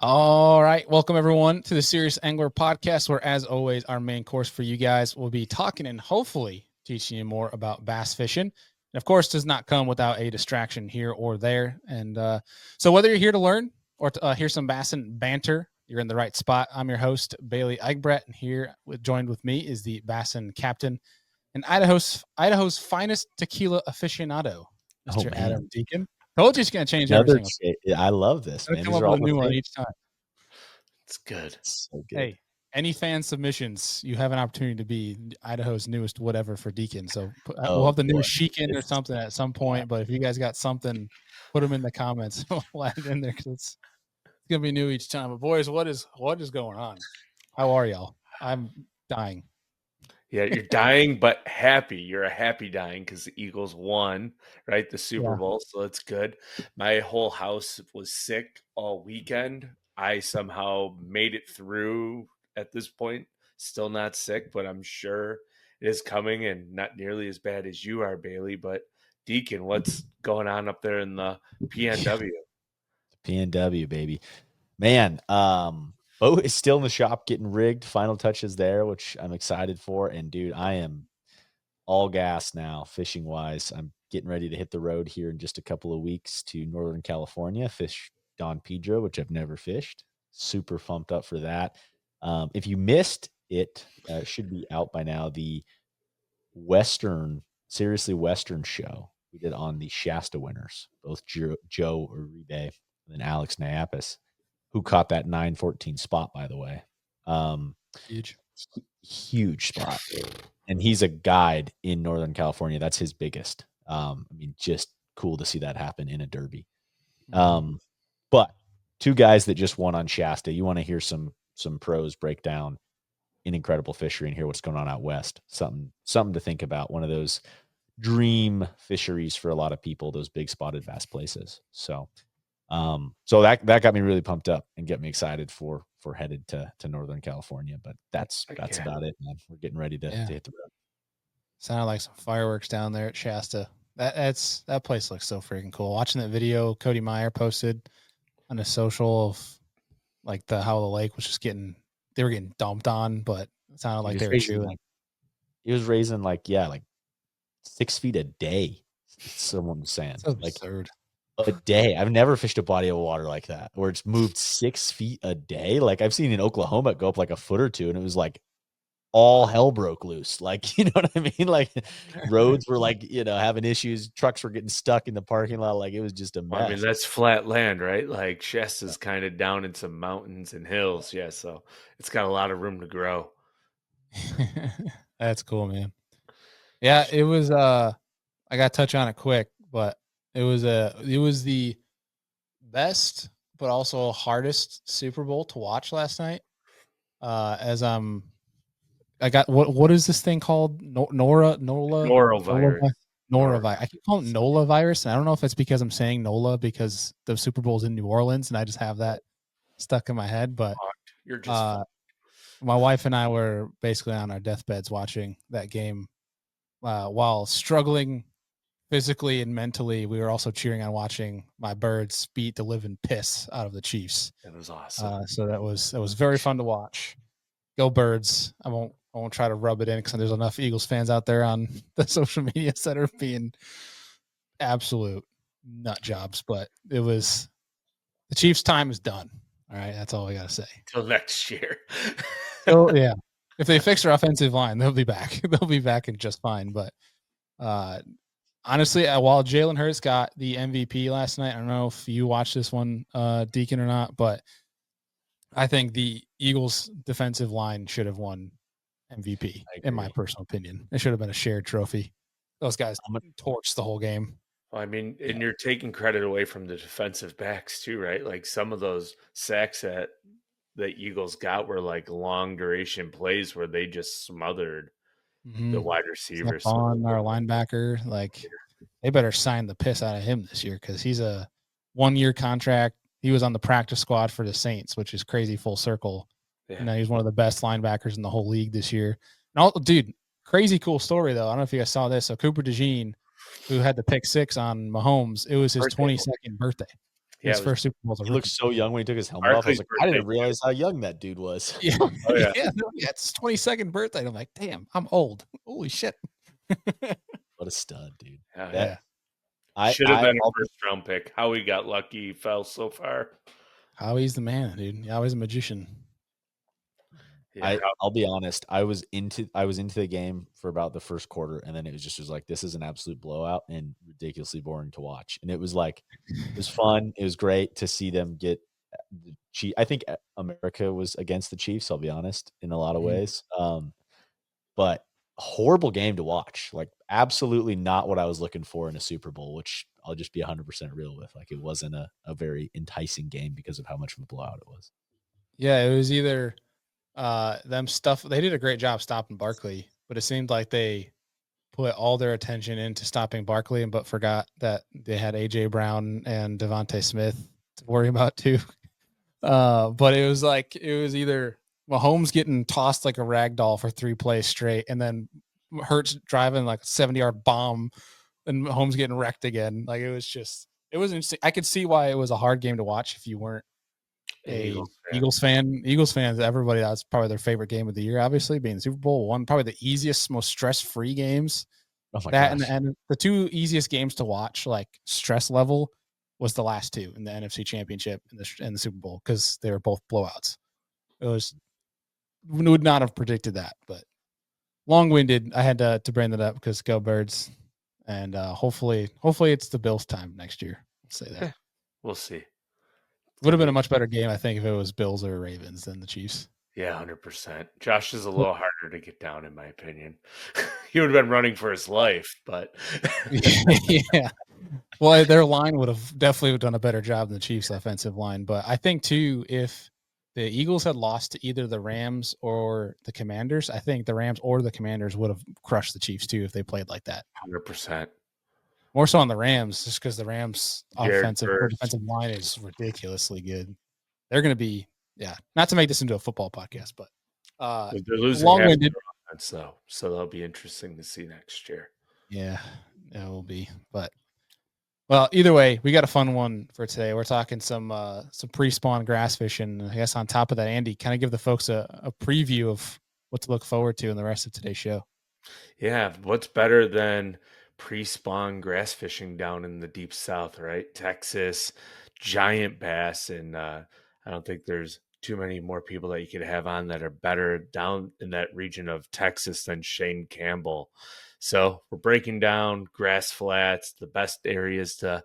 All right. Welcome, everyone, to the Serious Angler Podcast, where, as always, our main course for you guys will be talking and hopefully teaching you more about bass fishing. And, of course, does not come without a distraction here or there. And so whether you're here to learn or to hear some bass and banter, you're in the right spot. I'm your host, Bailey Eichbrett, and here joined with me is the Bassin captain and Idaho's finest tequila aficionado, Oh, Mr. man. Adam Deacon. Told you it's going to change every single time. I love this, Gotta man. come These up are all with a the new one same. each time. It's good. It's so good. Hey, any fan submissions, you have an opportunity to be Idaho's newest whatever for Deacon. So we'll have the newest Sheekin or something at some point. But if you guys got something, put them in the comments. We'll add it in there because it's gonna be new each time. But boys, what is going on? How are y'all? I'm dying. Yeah, you're dying, but happy. You're a happy dying because the Eagles won, right? The Super Bowl. So that's good. My whole house was sick all weekend. I somehow made it through at this point. Still not sick, but I'm sure it is coming and not nearly as bad as you are, Bailey. But Deacon, what's going on up there in the PNW? PNW, baby. Man, boat is still in the shop getting rigged. Final touches there, which I'm excited for. And dude, I am all gas now, fishing wise. I'm getting ready to hit the road here in just a couple of weeks to Northern California, fish Don Pedro, which I've never fished. Super pumped up for that. If you missed it, should be out by now. The Seriously Western show we did on the Shasta winners, both Joe Uribe and then Alex Naapis, who caught that 914 spot, by the way. Huge spot. And he's a guide in Northern California. That's his biggest. I mean, just cool to see that happen in a derby. But two guys that just won on Shasta. You want to hear some pros break down an incredible fishery and hear what's going on out west. Something to think about. One of those dream fisheries for a lot of people, those big spotted bass places. So that got me really pumped up and get me excited for headed to Northern California. But that's about it, man. We're getting ready to hit the road. Sounded like some fireworks down there at Shasta. That place looks so freaking cool. Watching that video Cody Meyer posted on his social of like how the lake was just they were getting dumped on, but it sounded like they were chewing. He was raising like 6 feet a day. Someone was saying that's absurd. A day. I've never fished a body of water like that where it's moved 6 feet a day. Like I've seen in Oklahoma it go up like a foot or two, and it was like all hell broke loose. Like, you know what I mean? Like roads were like, having issues. Trucks were getting stuck in the parking lot. Like it was just a mess. I mean, that's flat land, right? Like Shasta's kind of down in some mountains and hills. Yeah. So it's got a lot of room to grow. That's cool, man. Yeah, it was, I got to touch on it quick, but it was the best, but also hardest Super Bowl to watch last night. I got what is this thing called? Norovirus. I keep calling it NOLA virus, and I don't know if it's because I'm saying NOLA because the Super Bowl's in New Orleans, and I just have that stuck in my head. But you're just my wife and I were basically on our deathbeds watching that game while struggling physically and mentally. We were also cheering on watching my birds beat the living piss out of the Chiefs. That was awesome. So that was very fun to watch. Go Birds. I won't try to rub it in because there's enough Eagles fans out there on the social media that are being absolute nut jobs. But it was the Chiefs' time is done. All right, that's all I gotta say. Till next year. So yeah, if they fix their offensive line, they'll be back. They'll be back and just fine. But honestly, while Jalen Hurts got the MVP last night, I don't know if you watched this one, Deacon, or not, but I think the Eagles' defensive line should have won MVP, in my personal opinion. It should have been a shared trophy. Those guys torched the whole game. Well, I mean, and you're taking credit away from the defensive backs too, right? Like some of those sacks that the Eagles got were like long duration plays where they just smothered the wide receivers. On our linebacker, like they better sign the piss out of him this year because he's a 1-year contract. He was on the practice squad for the Saints, which is crazy full circle. Yeah. And he's one of the best linebackers in the whole league this year. And dude, crazy cool story though. I don't know if you guys saw this. So Cooper DeJean, who had the pick 6 on Mahomes, it was his 22nd birthday. His first Super Bowl as a He rookie. looked so young when he took his helmet off. I was like, I didn't realize how young that dude was. Yeah, Oh, yeah. yeah, it's his 22nd birthday. And I'm like, damn, I'm old. Holy shit. What a stud, dude. Yeah. Should have been a first-round pick. Howie got lucky. He fell so far. Howie's the man, dude. Howie's a magician. Yeah. I'll be honest. I was into the game for about the first quarter, and then it was like, this is an absolute blowout and ridiculously boring to watch. And it was fun. It was great to see them get the Chiefs. I think America was against the Chiefs, I'll be honest, in a lot of ways. But horrible game to watch. Like, absolutely not what I was looking for in a Super Bowl, which I'll just be 100% real with. Like, it wasn't a very enticing game because of how much of a blowout it was. Yeah, it was either they did a great job stopping Barkley, but it seemed like they put all their attention into stopping Barkley but forgot that they had AJ Brown and Devontae Smith to worry about too. But it was either Mahomes getting tossed like a rag doll for 3 plays straight, and then Hurts driving like a 70-yard bomb, and Mahomes getting wrecked again. Like, it was interesting. I could see why it was a hard game to watch if you weren't Eagles fan. Eagles fans, everybody, that's probably their favorite game of the year, obviously, being the Super Bowl. One, probably the easiest, most stress-free games. Oh my gosh. And the 2 easiest games to watch, like stress level, was the last 2 in the NFC Championship and the Super Bowl, because they were both blowouts. We would not have predicted that, but long-winded. I had to bring that up because go Birds, and hopefully it's the Bills' time next year. I'll say that. We'll see. Would have been a much better game, I think, if it was Bills or Ravens than the Chiefs. Yeah, 100%. Josh is a little harder to get down, in my opinion. He would have been running for his life, but yeah. Well, their line would have definitely done a better job than the Chiefs' offensive line. But I think, too, if the Eagles had lost to either the Rams or the Commanders, I think the Rams or the Commanders would have crushed the Chiefs, too, if they played like that. 100%. More so on the Rams, just because the Rams' defensive line is ridiculously good. They're going to be, not to make this into a football podcast, but they're losing long-winded. Offense, though, so that'll be interesting to see next year. Yeah, it will be. But well, either way, we got a fun one for today. We're talking some pre-spawn grass fishing. I guess on top of that, Andy, kind of give the folks a preview of what to look forward to in the rest of today's show. Yeah, what's better than pre-spawn grass fishing down in the deep south, right? Texas, giant bass, and I don't think there's too many more people that you could have on that are better down in that region of Texas than Shaine Campbell. So we're breaking down grass flats, the best areas to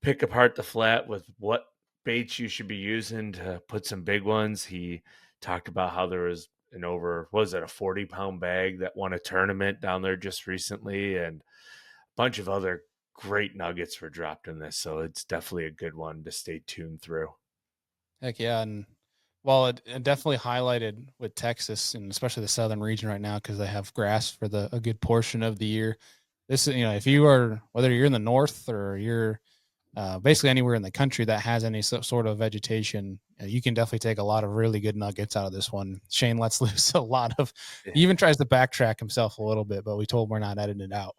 pick apart the flat with what baits you should be using to put some big ones. He talked about how there was a 40-pound bag that won a tournament down there just recently, and a bunch of other great nuggets were dropped in this. So it's definitely a good one to stay tuned through. Heck yeah. And well, it definitely highlighted with Texas, and especially the southern region right now, because they have grass for a good portion of the year. This is, if you are, whether you're in the north or you're basically anywhere in the country that has any sort of vegetation, you can definitely take a lot of really good nuggets out of this one. Shaine lets loose a lot of, he even tries to backtrack himself a little bit, but we told him we're not editing it out.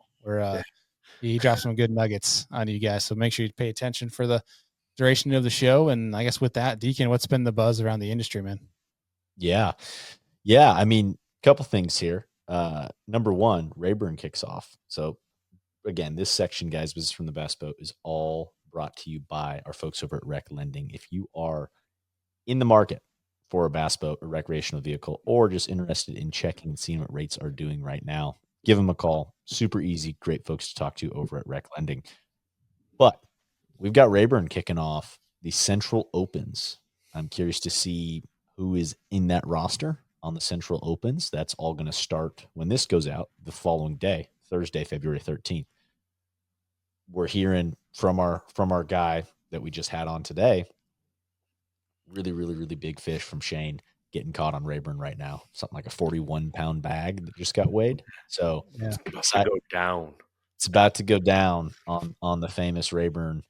He dropped some good nuggets on you guys. So make sure you pay attention for the duration of the show. And I guess with that, Deacon, what's been the buzz around the industry, man? Yeah. I mean, a couple things here. Number one, Rayburn kicks off. So again, this section, guys, Business from the Bass Boat, is all brought to you by our folks over at Rec Lending. If you are in the market for a bass boat, a recreational vehicle, or just interested in checking and seeing what rates are doing right now, give them a call. Super easy, great folks to talk to over at Rec Lending. But we've got Rayburn kicking off the Central Opens. I'm curious to see who is in that roster on the Central Opens. That's all going to start when this goes out the following day, Thursday, February 13th. We're hearing from our guy that we just had on today, really, really, really big fish from Shaine getting caught on Rayburn right now. Something like a 41-pound bag that just got weighed. So it's about to go down. It's about to go down on the famous Rayburn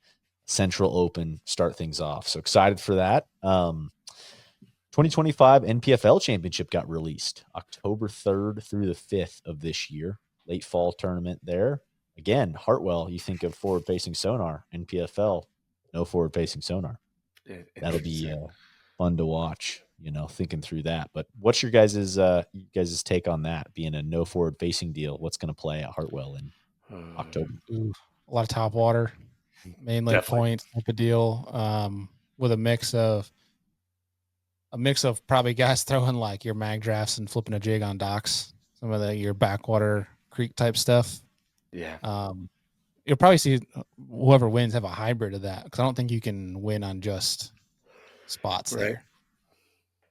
Central Open, start things off. So excited for that. 2025 NPFL Championship got released October 3rd through the 5th of this year. Late fall tournament there. Again, Hartwell, you think of forward-facing sonar, NPFL, no forward facing sonar. That'll be fun to watch, thinking through that. But what's your guys' take on that being a no forward facing deal? What's going to play at Hartwell in October? Ooh, a lot of top water, main lake Definitely. points type of deal, with a mix of probably guys throwing like your mag drafts and flipping a jig on docks, some of your backwater creek type stuff. Yeah. You'll probably see whoever wins have a hybrid of that, because I don't think you can win on just spots there.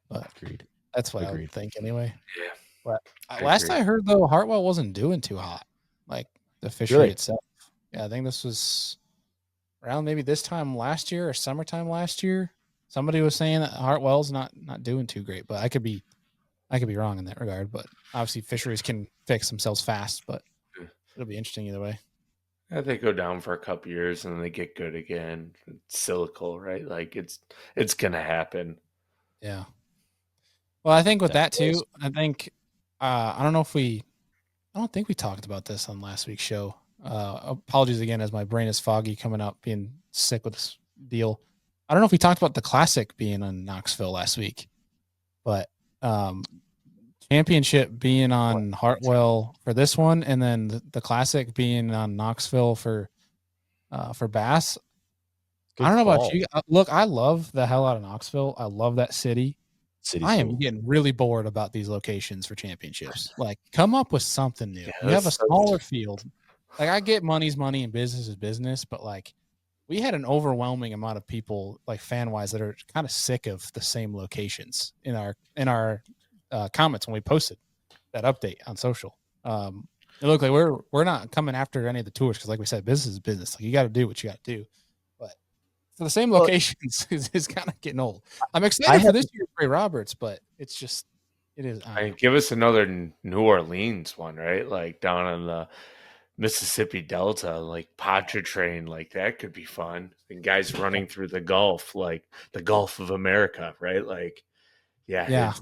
But Agreed. that's what I would think anyway. Yeah. But last I heard, though, Hartwell wasn't doing too hot, like the fishery itself. Yeah, I think this was around maybe this time last year or summertime last year. Somebody was saying that Hartwell's not doing too great, but I could be wrong in that regard. But obviously, fisheries can fix themselves fast, but it'll be interesting either way. Yeah, they go down for a couple years and then they get good again. It's cyclical, right? Like it's gonna happen. Yeah. Well, I think with that too, I think I don't think we talked about this on last week's show. Apologies again, as my brain is foggy coming up, being sick with this deal. I don't know if we talked about the Classic being on Knoxville last week, but championship being on Hartwell for this one, and then the Classic being on Knoxville for bass. I don't know about you. Look, I love the hell out of Knoxville. I love that city. I am getting really bored about these locations for championships. Like, come up with something new. You have a smaller field. Like, I get money's money and business is business, but like, we had an overwhelming amount of people, like fan wise, that are kind of sick of the same locations in our comments when we posted that update on social. It looked like we're not coming after any of the tours, because, like we said, business is business. Like, you got to do what you got to do. But for the same locations is kind of getting old. I'm excited for this year, Ray Roberts, but it is. Give us another New Orleans one, right? Like down on the Mississippi Delta, like Pontchartrain, like that could be fun. And guys running through the Gulf, like the Gulf of America, right? Like, yeah.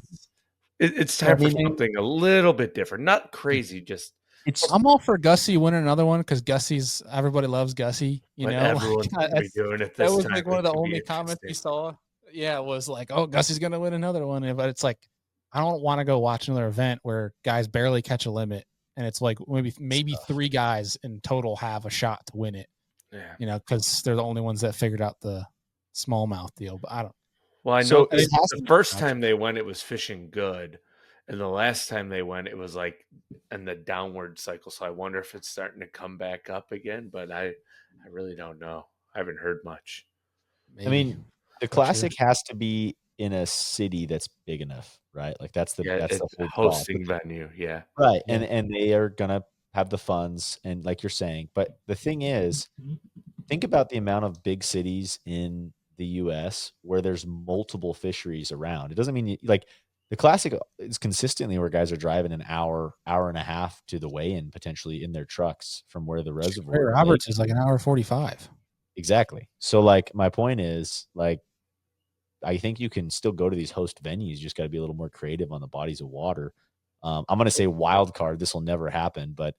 It's time for something a little bit different. Not crazy, just I'm all for Gussie winning another one, because everybody loves Gussie. Everyone's gonna be doing it this time. That was like one of the only comments we saw. Yeah, it was like, oh, Gussie's gonna win another one. But it's like, I don't want to go watch another event where guys barely catch a limit, and it's like maybe 3 guys in total have a shot to win it. Yeah, because they're the only ones that figured out the smallmouth deal. But I don't. Well, I know the first time they went, it was fishing good, and the last time they went, it was like in the downward cycle. So I wonder if it's starting to come back up again. But I really don't know. I haven't heard much. Maybe. I mean, the Classic has to be in a city that's big enough, right? Like that's the whole hosting venue, yeah, right. Yeah. And they are gonna have the funds, and like you're saying. But the thing is, think about the amount of big cities in the U.S. where there's multiple fisheries around. It doesn't mean like the Classic is consistently where guys are driving an hour and a half to the weigh-in, potentially in their trucks from where the reservoir. Ray Roberts is like an hour 45. Exactly. So like my point is, like, I think you can still go to these host venues. You just got to be a little more creative on the bodies of water. I'm going to say wild card. This will never happen, but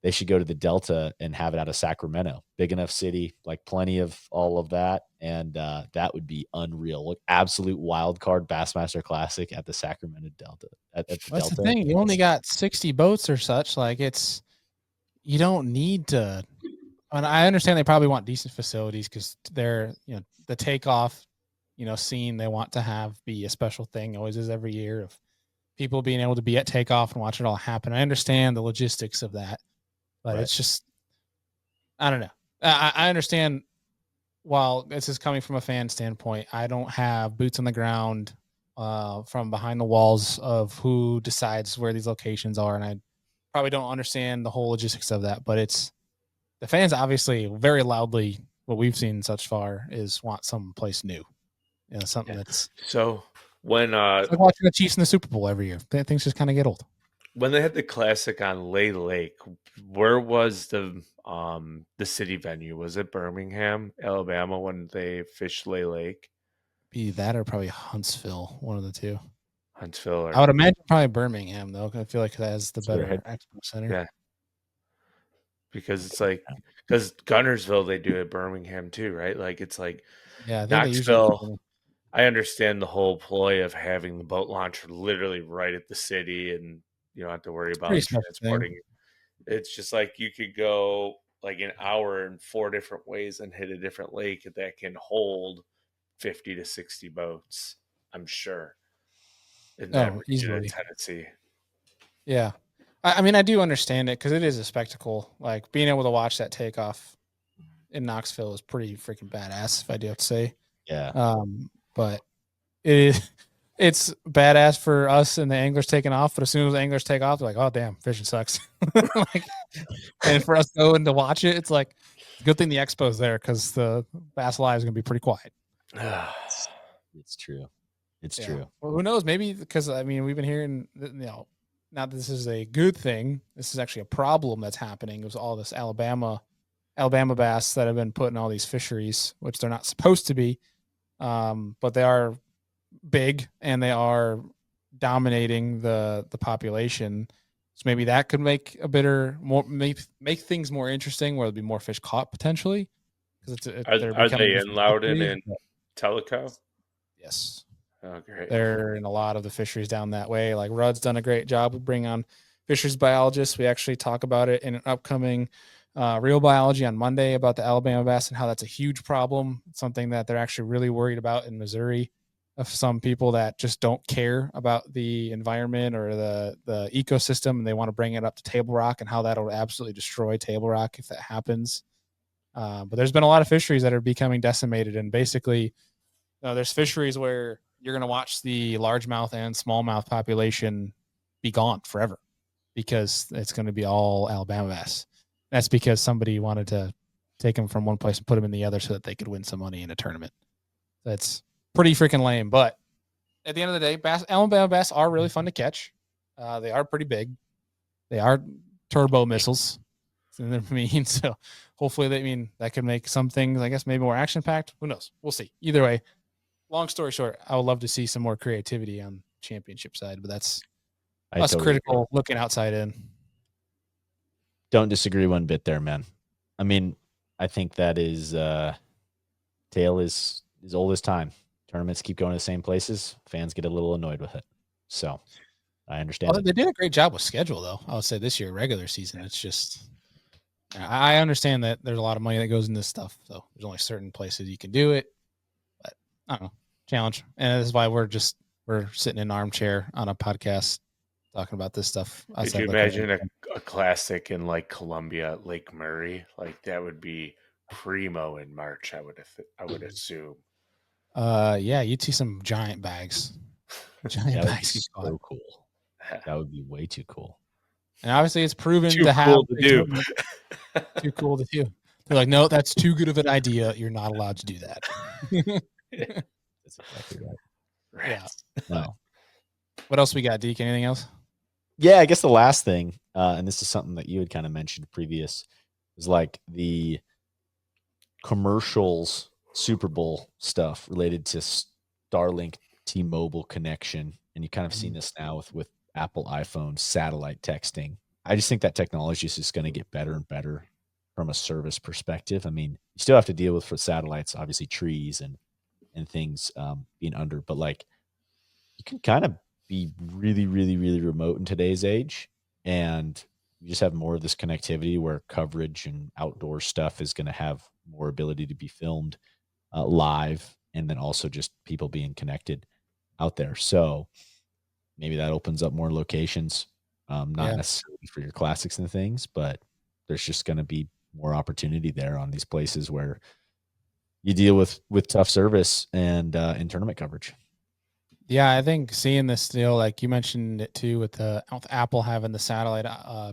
they should go to the Delta and have it out of Sacramento. Big enough city, like plenty of all of that. And that would be unreal. Like, absolute wild card Bassmaster Classic at the Sacramento Delta. That's Delta. The thing. You only got 60 boats or such. Like, you don't need to. And I understand they probably want decent facilities, because they're, the takeoff, scene they want to have be a special thing. Always is every year, of people being able to be at takeoff and watch it all happen. I understand the logistics of that. But It's just, I don't know. I understand, while this is coming from a fan standpoint, I don't have boots on the ground from behind the walls of who decides where these locations are. And I probably don't understand the whole logistics of that. But it's the fans, obviously, very loudly, what we've seen such far is want someplace new. Something that's. So when it's like watching the Chiefs in the Super Bowl every year, things just kind of get old. When they had the Classic on Lay Lake, where was the city venue? Was it Birmingham, Alabama, when they fished Lay Lake? Be that, or probably Huntsville, one of the two. Huntsville. I would imagine probably Birmingham, though. I feel like that has the better expo center. Yeah. because it's like, because Gunnersville, they do it, Birmingham too, right? Like it's like Yeah, I think they usually. Knoxville. I understand the whole ploy of having the boat launcher literally right at the city, and you don't have to worry about Pretty special transporting. thing. It's just like you could go like an hour in 4 different ways and hit a different lake that can hold 50 to 60 boats, I'm sure, in that Oh, region of easily. Tennessee. Yeah. I mean, I do understand it because it is a spectacle. Like being able to watch that takeoff in Knoxville is pretty freaking badass, if I do have to say. Yeah. But it is, it's badass for us and the anglers taking off. But as soon as the anglers take off, they're like, oh, damn, fishing sucks. Like, and for us going to watch it, it's like, good thing the expo's there because the Bass Live is going to be pretty quiet. It's true. It's Yeah. true. Well, who knows? Maybe because, I mean, we've been hearing, now that this is a good thing, this is actually a problem that's happening. It was all this Alabama bass that have been put in all these fisheries, which they're not supposed to be. But they are big and they are dominating the population. So maybe that could make make things more interesting, where there'll be more fish caught potentially. Because Are they in Loudon and Tellico? Yes. Oh, great. They're in a lot of the fisheries down that way. Like Rudd's done a great job of bringing on fisheries biologists. We actually talk about it in an upcoming Real Biology on Monday about the Alabama bass and how that's a huge problem. It's something that they're actually really worried about in Missouri, of some people that just don't care about the environment or the ecosystem, and they want to bring it up to Table Rock and how that'll absolutely destroy Table Rock if that happens. But there's been a lot of fisheries that are becoming decimated, and basically, there's fisheries where you're going to watch the largemouth and smallmouth population be gone forever because it's going to be all Alabama bass. That's because somebody wanted to take them from one place and put them in the other so that they could win some money in a tournament. That's pretty freaking lame. But at the end of the day, Alabama bass are really fun to catch. They are pretty big. They are turbo missiles. I mean, so hopefully that could make some things, I guess, maybe more action packed. Who knows? We'll see. Either way, long story short, I would love to see some more creativity on championship side, but that's us totally critical looking outside in. Don't disagree one bit there, man. I mean, I think that is tale is old as time. Tournaments keep going to the same places. Fans get a little annoyed with it. So I understand. Well, they did a great job with schedule, though. I would say this year, regular season, it's just, I understand that there's a lot of money that goes in this stuff. So there's only certain places you can do it. But I don't know, challenge. And this is why we're sitting in an armchair on a podcast talking about this stuff. Could you imagine a classic in like Columbia, Lake Murray? Like that would be primo in March, I would assume. Yeah, you'd see some giant bags. Giant bags. So cool. That would be way too cool. And obviously, it's proven to have too cool to do. They're like, no, that's too good of an idea. You're not allowed to do that. That's exactly right. Yeah. No. What else we got, Deke? Anything else? Yeah, I guess the last thing, and this is something that you had kind of mentioned previous, is like the commercials Super Bowl stuff related to Starlink T-Mobile connection. And you kind of seen this now with Apple iPhone satellite texting. I just think that technology is just going to get better and better from a service perspective. I mean, you still have to deal with, for satellites, obviously trees and things being under, but like you can kind of be really, really, really remote in today's age. And you just have more of this connectivity where coverage and outdoor stuff is going to have more ability to be filmed live, and then also just people being connected out there. So maybe that opens up more locations, not necessarily for your classics and things, but there's just going to be more opportunity there on these places where you deal with tough service and in tournament coverage. Yeah, I think seeing this deal, like you mentioned it too, with Apple having the satellite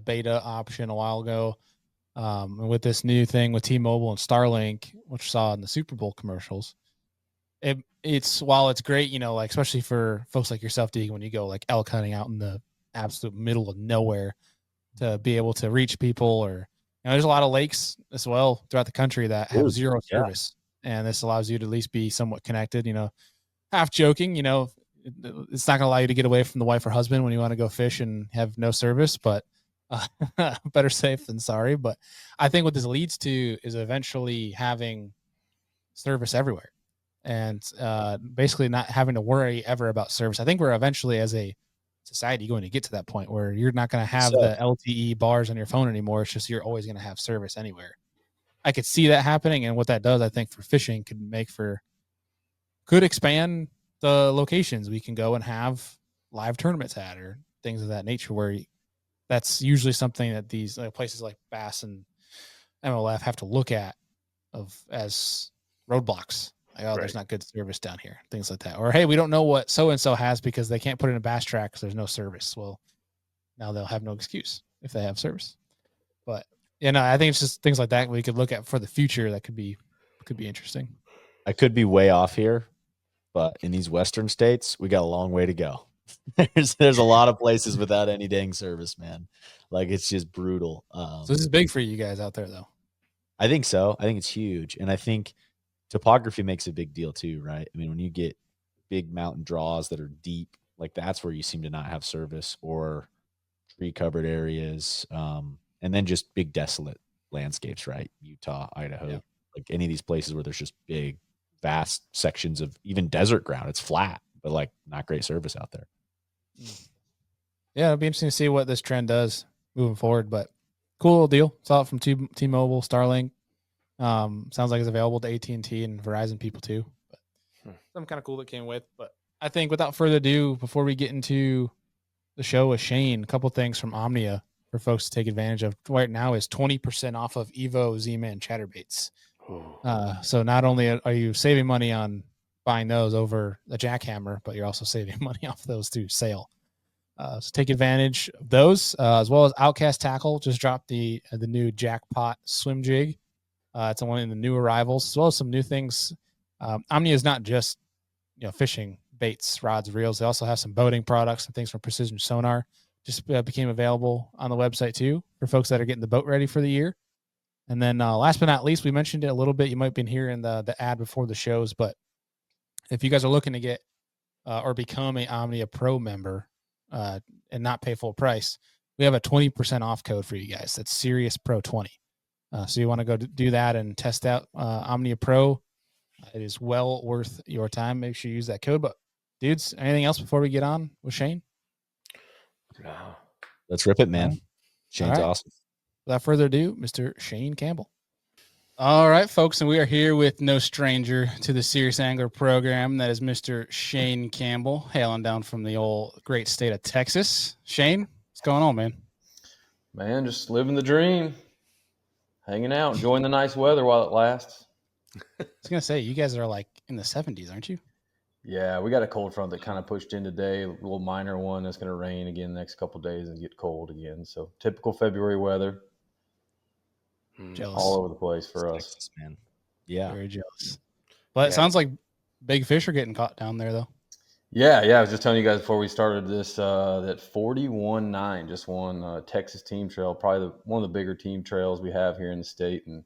beta option a while ago, and with this new thing with T-Mobile and Starlink, which I saw in the Super Bowl commercials, it's while it's great, like especially for folks like yourself, Deegan, when you go like elk hunting out in the absolute middle of nowhere, to be able to reach people, or there's a lot of lakes as well throughout the country that have zero service, and this allows you to at least be somewhat connected. Half joking, it's not going to allow you to get away from the wife or husband when you want to go fish and have no service, but Better safe than sorry. But I think what this leads to is eventually having service everywhere and basically not having to worry ever about service. I think we're eventually, as a society, going to get to that point where you're not going to have the LTE bars on your phone anymore. It's just you're always going to have service anywhere. I could see that happening, and what that does, I think, for fishing could expand the locations we can go and have live tournaments at or things of that nature, where that's usually something that these places like Bass and MLF have to look at as roadblocks. Like, oh, there's not good service down here, things like that. Or, hey, we don't know what so-and-so has because they can't put in a bass track because there's no service. Well, now they'll have no excuse if they have service. But, I think it's just things like that we could look at for the future that could be interesting. I could be way off here, but in these Western states, we got a long way to go. There's a lot of places without any dang service, man. Like, it's just brutal. So this is big for you guys out there, though. I think so. I think it's huge. And I think topography makes a big deal too, right? I mean, when you get big mountain draws that are deep, like that's where you seem to not have service, or tree covered areas. And then just big desolate landscapes, right? Utah, Idaho, like any of these places where there's just big, vast sections of even desert ground. It's flat, but like not great service out there. Yeah, it'll be interesting to see what this trend does moving forward, but cool deal. Saw it from T-Mobile, Starlink. Sounds like it's available to AT&T and Verizon people too. But something kind of cool that came with. But I think without further ado, before we get into the show with Shaine, a couple things from Omnia for folks to take advantage of right now is 20% off of Evo Z-Man chatterbaits. So not only are you saving money on buying those over a jackhammer, but you're also saving money off those through sale. So take advantage of those, as well as Outcast Tackle just dropped the new Jackpot swim jig. It's one of the new arrivals, as well as some new things. Omnia is not just fishing baits, rods, reels. They also have some boating products and things from Precision Sonar. Just became available on the website too for folks that are getting the boat ready for the year. And then last but not least, we mentioned it a little bit. You might have been hearing the ad before the shows, but if you guys are looking to get or become a Omnia Pro member and not pay full price, we have a 20% off code for you guys. That's Sirius Pro 20. So you want to go do that and test out Omnia Pro. It is well worth your time. Make sure you use that code. But dudes, anything else before we get on with Shaine? No. Let's rip it, man. Shaine's awesome. Without further ado, Mr. Shaine Campbell. All right, folks, and we are here with no stranger to the Serious Angler program. That is Mr. Shaine Campbell, hailing down from the old great state of Texas. Shaine, what's going on, man? Man, just living the dream. Hanging out, enjoying the nice weather while it lasts. I was going to say, you guys are like in the 70s, aren't you? Yeah, we got a cold front that kind of pushed in today, a little minor one that's going to rain again the next couple of days and get cold again. So typical February weather. Jealous. All over the place for us. Texas, man. Yeah. Very jealous. But it sounds like big fish are getting caught down there, though. Yeah. I was just telling you guys before we started this that 41.9 just won Texas Team Trail, probably one of the bigger team trails we have here in the state. And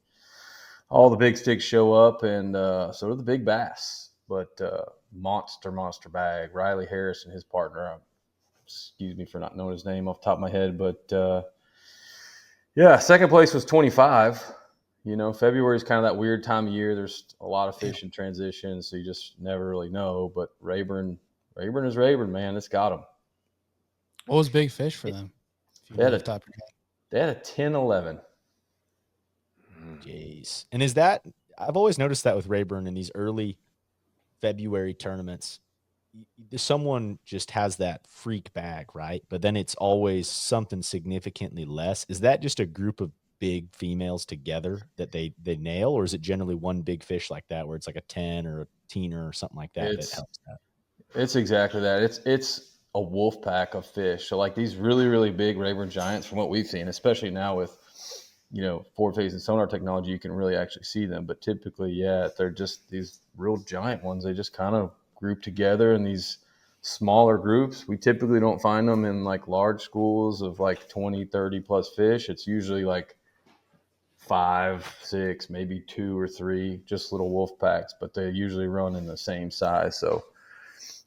all the big sticks show up, and so do the big bass. But monster bag. Riley Harris and his partner, excuse me for not knowing his name off the top of my head, but second place was 25. February is kind of that weird time of year. There's a lot of fish in transition, so you just never really know. But Rayburn is Rayburn, man. It's got them. What was big fish for them? They had a 10-11. Jeez. And is that – I've always noticed that with Rayburn in these early February tournaments, someone just has that freak bag, right? But then it's always something significantly less. Is that just a group of big females together that they nail, or is it generally one big fish like that where it's like a 10 or a teener or something like that that helps that? It's exactly that. It's a wolf pack of fish. So like these really, really big Rayburn giants, from what we've seen, especially now with forward-facing sonar technology, you can really actually see them. But typically, they're just these real giant ones. They just kind of group together in these smaller groups. We typically don't find them in like large schools of like 20, 30 plus fish. It's usually like 5, 6, maybe 2 or 3, just little wolf packs, but they usually run in the same size. So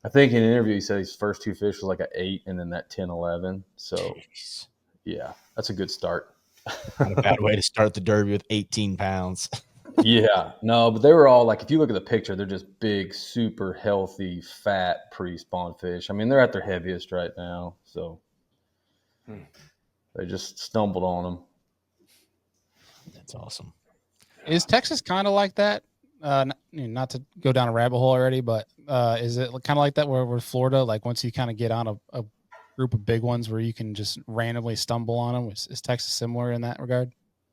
I think in an interview, he said his first 2 fish was like an 8 and then that 10, 11. So yeah, that's a good start. Not a bad way to start the Derby with 18 pounds. Yeah, no, but they were all like, if you look at the picture, they're just big, super healthy, fat pre-spawn fish. I mean, they're at their heaviest right now, so they just stumbled on them. That's awesome. Is Texas kind of like that? Not to go down a rabbit hole already, but is it kind of like that where Florida, like once you kind of get on a group of big ones where you can just randomly stumble on them? Is Texas similar in that regard?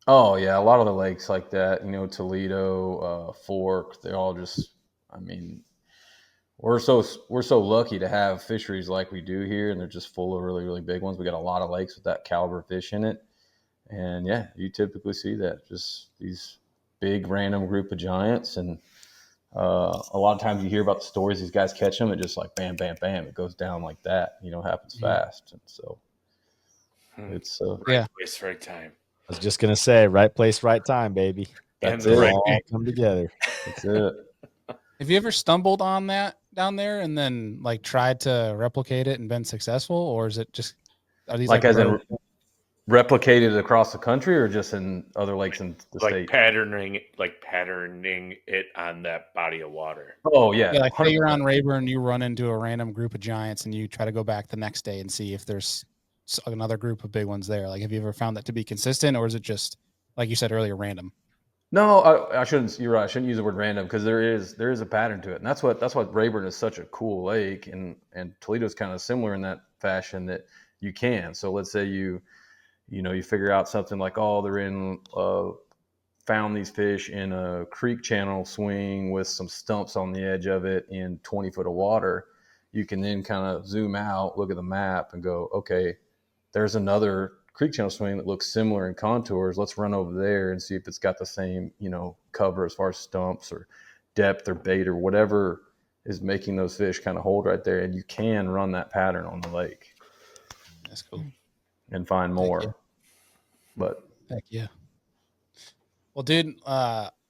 Oh yeah, a lot of the lakes like that, Toledo, Fork, they all just, I mean, we're so lucky to have fisheries like we do here, and they're just full of really, really big ones. We got a lot of lakes with that caliber fish in it. And yeah, you typically see that, just these big random group of giants. And a lot of times you hear about the stories these guys catch them, it just like bam, bam, bam, it goes down like that. Happens fast. And so it's right place, right time. I was just gonna say, right place, right time, baby. That's It'll right. all come together. That's it. Have you ever stumbled on that down there and then like tried to replicate it and been successful, or is it just are these Like as rare- in replicated across the country, or just in other lakes in the state? patterning it on that body of water. Oh yeah, like say 100%. you're on Rayburn, you run into a random group of giants and you try to go back the next day and see if there's another group of big ones there. Like, have you ever found that to be consistent, or is it just like you said earlier, random? No, I shouldn't. You're right. I shouldn't use the word random, because there is a pattern to it, and that's what Rayburn is such a cool lake, and Toledo's kind of similar in that fashion that you can. So let's say you figure out something like, oh, they're in found these fish in a creek channel swing with some stumps on the edge of it in 20 foot of water. You can then kind of zoom out, look at the map, and go, okay, there's another creek channel swing that looks similar in contours. Let's run over there and see if it's got the same, cover as far as stumps or depth or bait or whatever is making those fish kind of hold right there. And you can run that pattern on the lake. That's cool. And find more. Yeah. But heck yeah. Well, dude,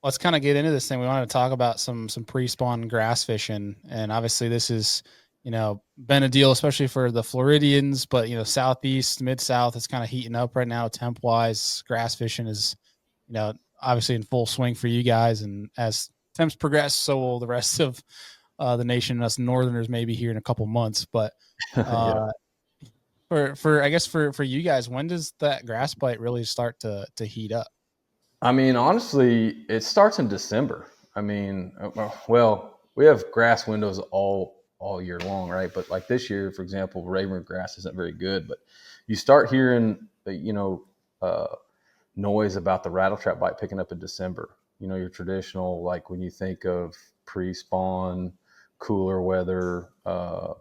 let's kind of get into this thing. We wanted to talk about some pre-spawn grass fishing, and obviously this is, been a deal, especially for the Floridians, but Southeast, Mid-South, it's kind of heating up right now temp wise. Grass fishing is, obviously in full swing for you guys. And as temps progress, so will the rest of the nation, us Northerners, maybe here in a couple months. But yeah. for I guess for you guys, when does that grass bite really start to heat up? I mean, honestly, it starts in December. I mean, well, we have grass windows all year long, right? But like this year, for example, Rayburn grass isn't very good. But you start hearing, noise about the rattle trap bite picking up in December. Your traditional, like when you think of pre-spawn, cooler weather,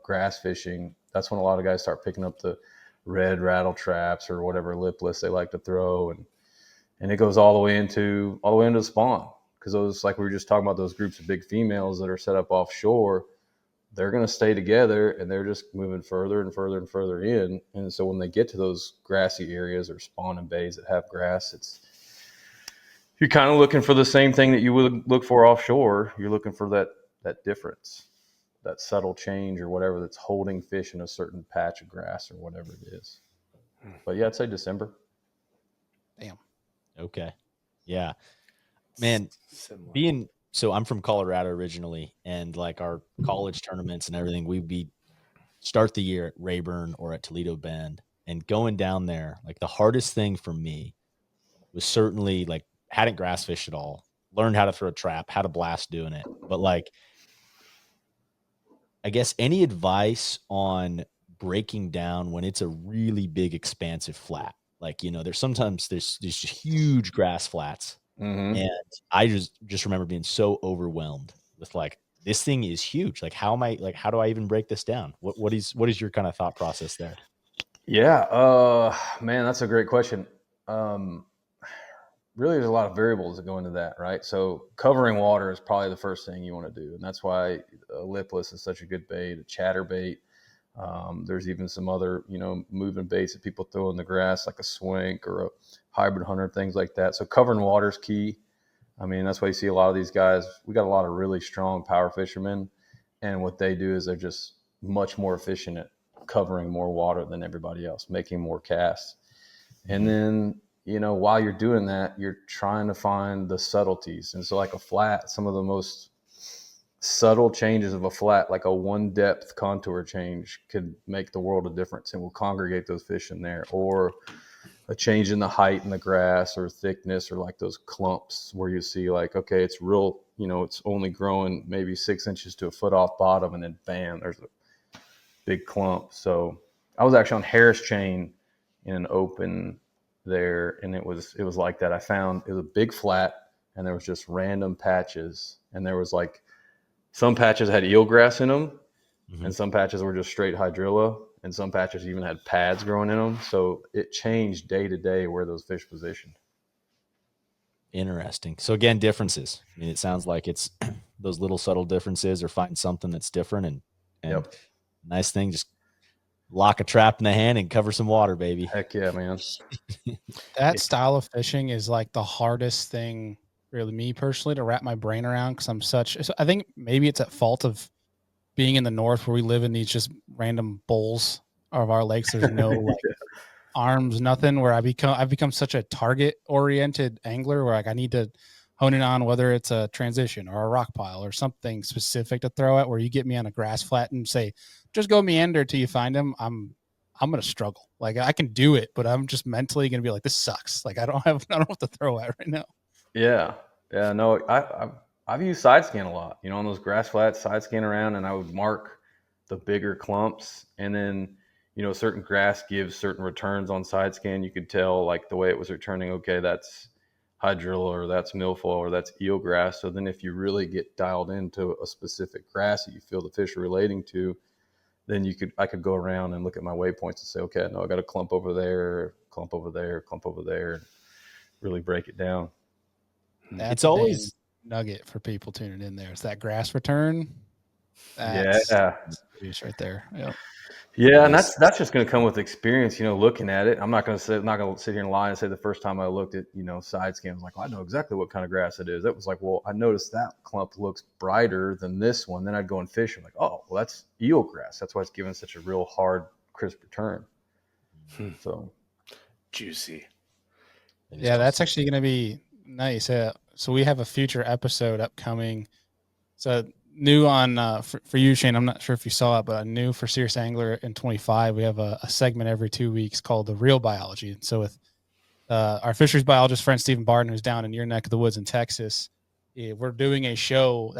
grass fishing, that's when a lot of guys start picking up the red rattle traps or whatever lipless they like to throw, and it goes all the way into the spawn, because those, like we were just talking about, those groups of big females that are set up offshore, they're going to stay together, and they're just moving further and further and further in. And so when they get to those grassy areas or spawning bays that have grass, you're kind of looking for the same thing that you would look for offshore. You're looking for that difference, that subtle change or whatever that's holding fish in a certain patch of grass or whatever it is. But yeah, I'd say December. Damn. Okay. Yeah. Man, Similar. so I'm from Colorado originally, and like our college tournaments and everything, we'd start the year at Rayburn or at Toledo Bend, and going down there, like the hardest thing for me was certainly like hadn't grass fished at all, learned how to throw a trap, had a blast doing it. But like, I guess any advice on breaking down when it's a really big, expansive flat? Like, there's sometimes there's huge grass flats. Mm-hmm. And I just remember being so overwhelmed with like, this thing is huge. Like, how do I even break this down? What is your kind of thought process there? Yeah, man, that's a great question. Really, there's a lot of variables that go into that, right? So covering water is probably the first thing you want to do, and that's why lipless is such a good bait, a chatter bait. There's even some other, moving baits that people throw in the grass, like a swink or a hybrid hunter, things like that. So covering water is key. I mean, that's why you see a lot of these guys. We got a lot of really strong power fishermen, and what they do is they're just much more efficient at covering more water than everybody else, making more casts. And then, while you're doing that, you're trying to find the subtleties. And so like a flat, some of the most subtle changes of a flat, like a one depth contour change, could make the world of difference and will congregate those fish in there. Or a change in the height in the grass or thickness, or like those clumps where you see like, okay, it's real, it's only growing maybe 6 inches to a foot off bottom, and then bam, there's a big clump. So I was actually on Harris Chain in an open there, and it was like that. I found it was a big flat, and there was just random patches, and there was like some patches had eelgrass in them, and some patches were just straight hydrilla, and some patches even had pads growing in them. So it changed day to day where those fish positioned. Interesting. So again, differences. I mean, it sounds like it's those little subtle differences, or find something that's different, and Yep. nice thing, just lock a trap in the hand and cover some water, baby. Heck yeah, man. That style of fishing is like the hardest thing, really, me personally, to wrap my brain around, because I think maybe it's at fault of being in the north, where we live in these just random bowls of our lakes. There's no like arms, nothing, where I've become such a target oriented angler, where like I need to hone in on whether it's a transition or a rock pile or something specific to throw at. Where you get me on a grass flat and say, just go meander till you find him, I'm going to struggle. Like I can do it, but I'm just mentally going to be like, this sucks. Like I don't know what to throw at right now. Yeah. No, I've used side scan a lot, on those grass flats, side scan around, and I would mark the bigger clumps. And then, certain grass gives certain returns on side scan. You could tell like the way it was returning, okay, that's hydrilla, or that's milfoil, or that's eelgrass. So then if you really get dialed into a specific grass that you feel the fish are relating to, then I could go around and look at my waypoints and say, okay, no, I got a clump over there, clump over there, clump over there, and really break it down. That's it's always nugget for people tuning in there. It's that grass return. That's right there. Yep. Yeah, and that's just going to come with experience, looking at it. I'm not going to sit here and lie and say the first time I looked at, side scan, I was like, well, I know exactly what kind of grass it is. It was like, well, I noticed that clump looks brighter than this one. Then I'd go and fish. I'm like, oh, well, that's eelgrass. That's why it's giving such a real hard, crisp return. So juicy. Yeah, that's actually going to be nice. So we have a future episode upcoming. So new on for you, Shaine. I'm not sure if you saw it, but new for Serious Angler in 25. We have a segment every 2 weeks called The Real Biology. And so with our fisheries biologist friend Stephen Barton, who's down in your neck of the woods in Texas, we're doing a show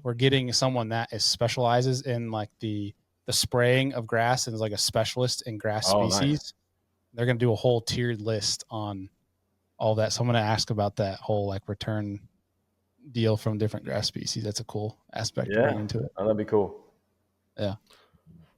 we're getting someone that specializes in like the spraying of grass and is like a specialist in grass species. Nice. They're going to do a whole tiered list on all that. So I'm going to ask about that whole like return deal from different grass species. That's a cool aspect to bring into it. Oh, that'd be cool. Yeah.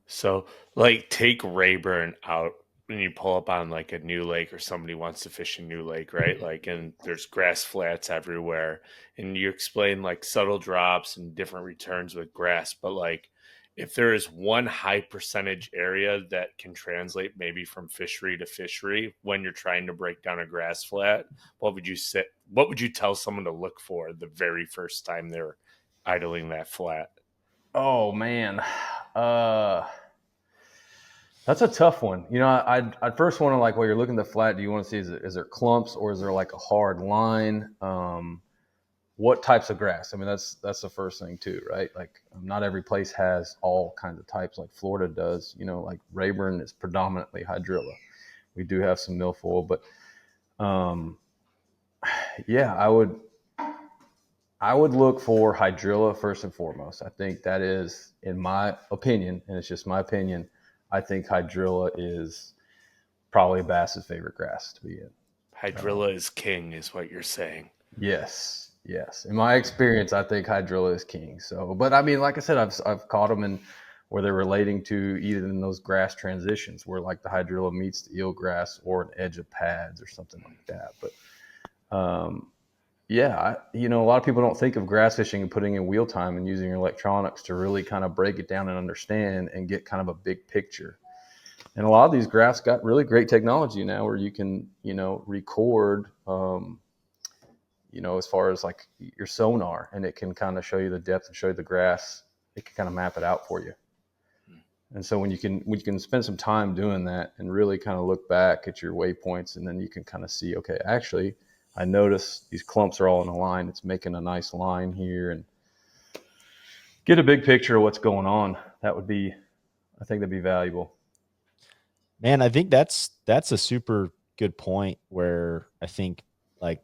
So like take Rayburn out when you pull up on like a new lake, or somebody wants to fish a new lake, right? Like, and there's grass flats everywhere, and you explain like subtle drops and different returns with grass. But like, if there is one high percentage area that can translate maybe from fishery to fishery when you're trying to break down a grass flat, what would you say? What would you tell someone to look for the very first time they're idling that flat? Oh man, that's a tough one. I'd first want to like, while you're looking at the flat, do you want to see is there clumps, or is there like a hard line? What types of grass? I mean, that's the first thing too, right? Like not every place has all kinds of types like Florida does. Like Rayburn is predominantly hydrilla. We do have some milfoil, but yeah, I would look for hydrilla first and foremost. I think that is, in my opinion, and it's just my opinion, I think hydrilla is probably bass's favorite grass to be in. Hydrilla is king, is what you're saying. Yes. In my experience, I think hydrilla is king. So, but I mean, like I said, I've caught them in where they're relating to either in those grass transitions where like the hydrilla meets the eelgrass or an edge of pads or something like that. But yeah, a lot of people don't think of grass fishing and putting in wheel time and using your electronics to really kind of break it down and understand and get kind of a big picture. And a lot of these graphs got really great technology now where you can, record, as far as like your sonar, and it can kind of show you the depth and show you the grass. It can kind of map it out for you. And so when you can spend some time doing that and really kind of look back at your waypoints, and then you can kind of see, okay, actually, I notice these clumps are all in a line. It's making a nice line here, and get a big picture of what's going on. I think that'd be valuable. Man, I think that's a super good point where I think like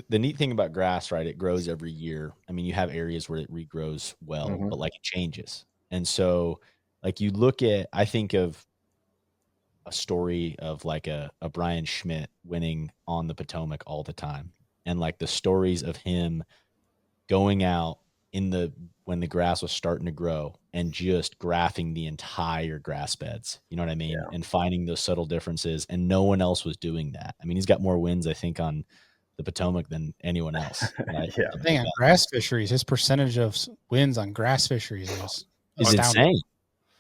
the neat thing about grass, right? It grows every year. I mean, you have areas where it regrows well, but like it changes. And so like you look at, I think of a story of like a Brian Schmidt winning on the Potomac all the time. And like the stories of him going out when the grass was starting to grow and just graphing the entire grass beds, you know what I mean? Yeah. And finding those subtle differences, and no one else was doing that. I mean, he's got more wins, I think, on the Potomac than anyone else. Right? Yeah. I think on grass fisheries, his percentage of wins on grass fisheries is astounding. insane.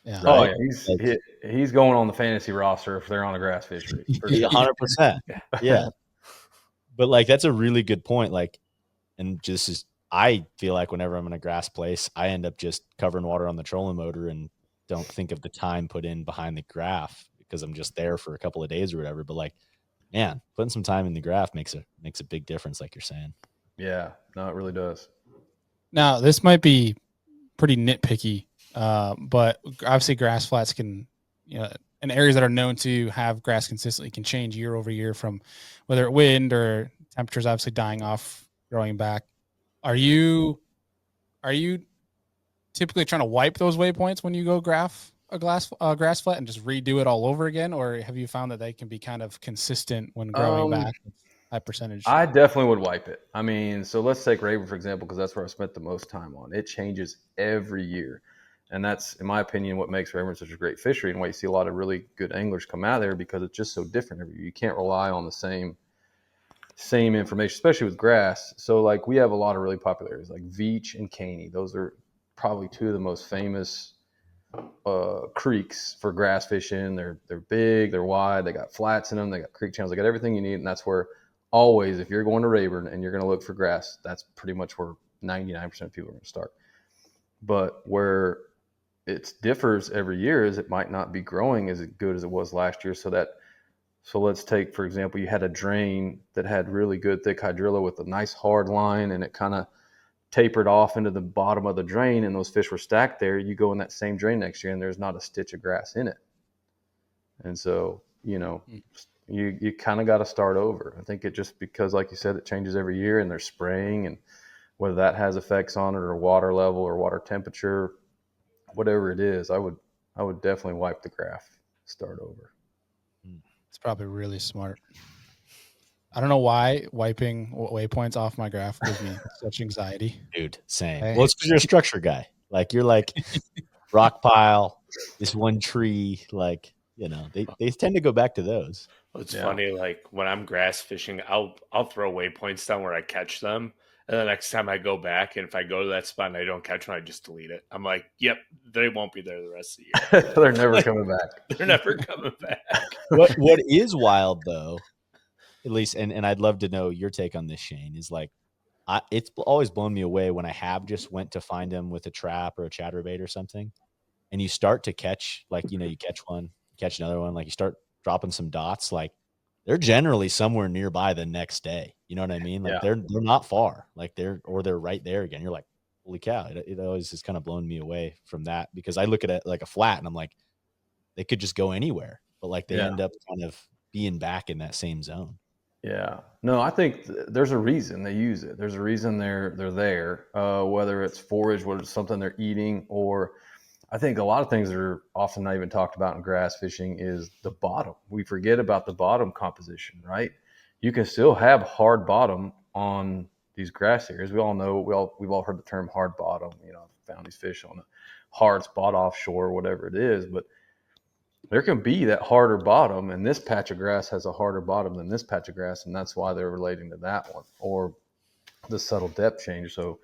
Yeah. Oh Right? yeah, he's going on the fantasy roster if they're on a grass fishery. For sure. 100%. Yeah. But like that's a really good point. Like, and just as I feel like whenever I'm in a grass place, I end up just covering water on the trolling motor and don't think of the time put in behind the graph because I'm just there for a couple of days or whatever. But like, man, putting some time in the graph makes a big difference, like you're saying. Yeah, no, it really does. Now, this might be pretty nitpicky, but obviously grass flats can, in areas that are known to have grass consistently can change year over year from whether it wind or temperatures obviously dying off, growing back. Are you typically trying to wipe those waypoints when you go grass flat and just redo it all over again, or have you found that they can be kind of consistent when growing back with high percentage? I definitely would wipe it. I mean, so let's take Rayburn for example, because that's where I spent the most time on. It changes every year, and that's, in my opinion, what makes Rayburn such a great fishery, and why you see a lot of really good anglers come out of there, because it's just so different every year. You can't rely on the same information, especially with grass. So like we have a lot of really popular areas like Veach and Caney. Those are probably two of the most famous creeks for grass fishing. They're big, they're wide, they got flats in them, they got creek channels, they got everything you need. And that's where always, if you're going to Rayburn and you're going to look for grass, that's pretty much where 99% of people are going to start. But where it differs every year is it might not be growing as good as it was last year. So let's take, for example, you had a drain that had really good thick hydrilla with a nice hard line, and it kind of tapered off into the bottom of the drain, and those fish were stacked there. You go in that same drain next year and there's not a stitch of grass in it. And so, you kind of got to start over. I think it just, because like you said, it changes every year and they're spraying, and whether that has effects on it or water level or water temperature, whatever it is, I would definitely wipe the graph, start over. It's probably really smart. I don't know why wiping waypoints off my graph gives me such anxiety. Dude, same. Well, it's because you're a structure guy. Like you're like rock pile, this one tree, like, they tend to go back to those. It's funny, like when I'm grass fishing, I'll throw waypoints down where I catch them. And the next time I go back, and if I go to that spot and I don't catch one, I just delete it. I'm like, yep, they won't be there the rest of the year. They're never coming back. They're never coming back. What is wild though, at least, and I'd love to know your take on this, Shaine, is like, it's always blown me away when I have just went to find them with a trap or a chatterbait or something, and you start to catch, like, you catch one, catch another one, like you start dropping some dots, like they're generally somewhere nearby the next day. You know what I mean? Like they're not far, like they're right there again. You're like, holy cow. It always has kind of blown me away from that, because I look at it like a flat and I'm like, they could just go anywhere, but like they end up kind of being back in that same zone. Yeah, no, I think there's a reason they use it. There's a reason they're there, whether it's forage, whether it's something they're eating, or I think a lot of things that are often not even talked about in grass fishing is the bottom. We forget about the bottom composition, right? You can still have hard bottom on these grass areas. We all know, we've all heard the term hard bottom. Found these fish on a hard spot offshore, whatever it is, but there can be that harder bottom, and this patch of grass has a harder bottom than this patch of grass, and that's why they're relating to that one, or the subtle depth change. So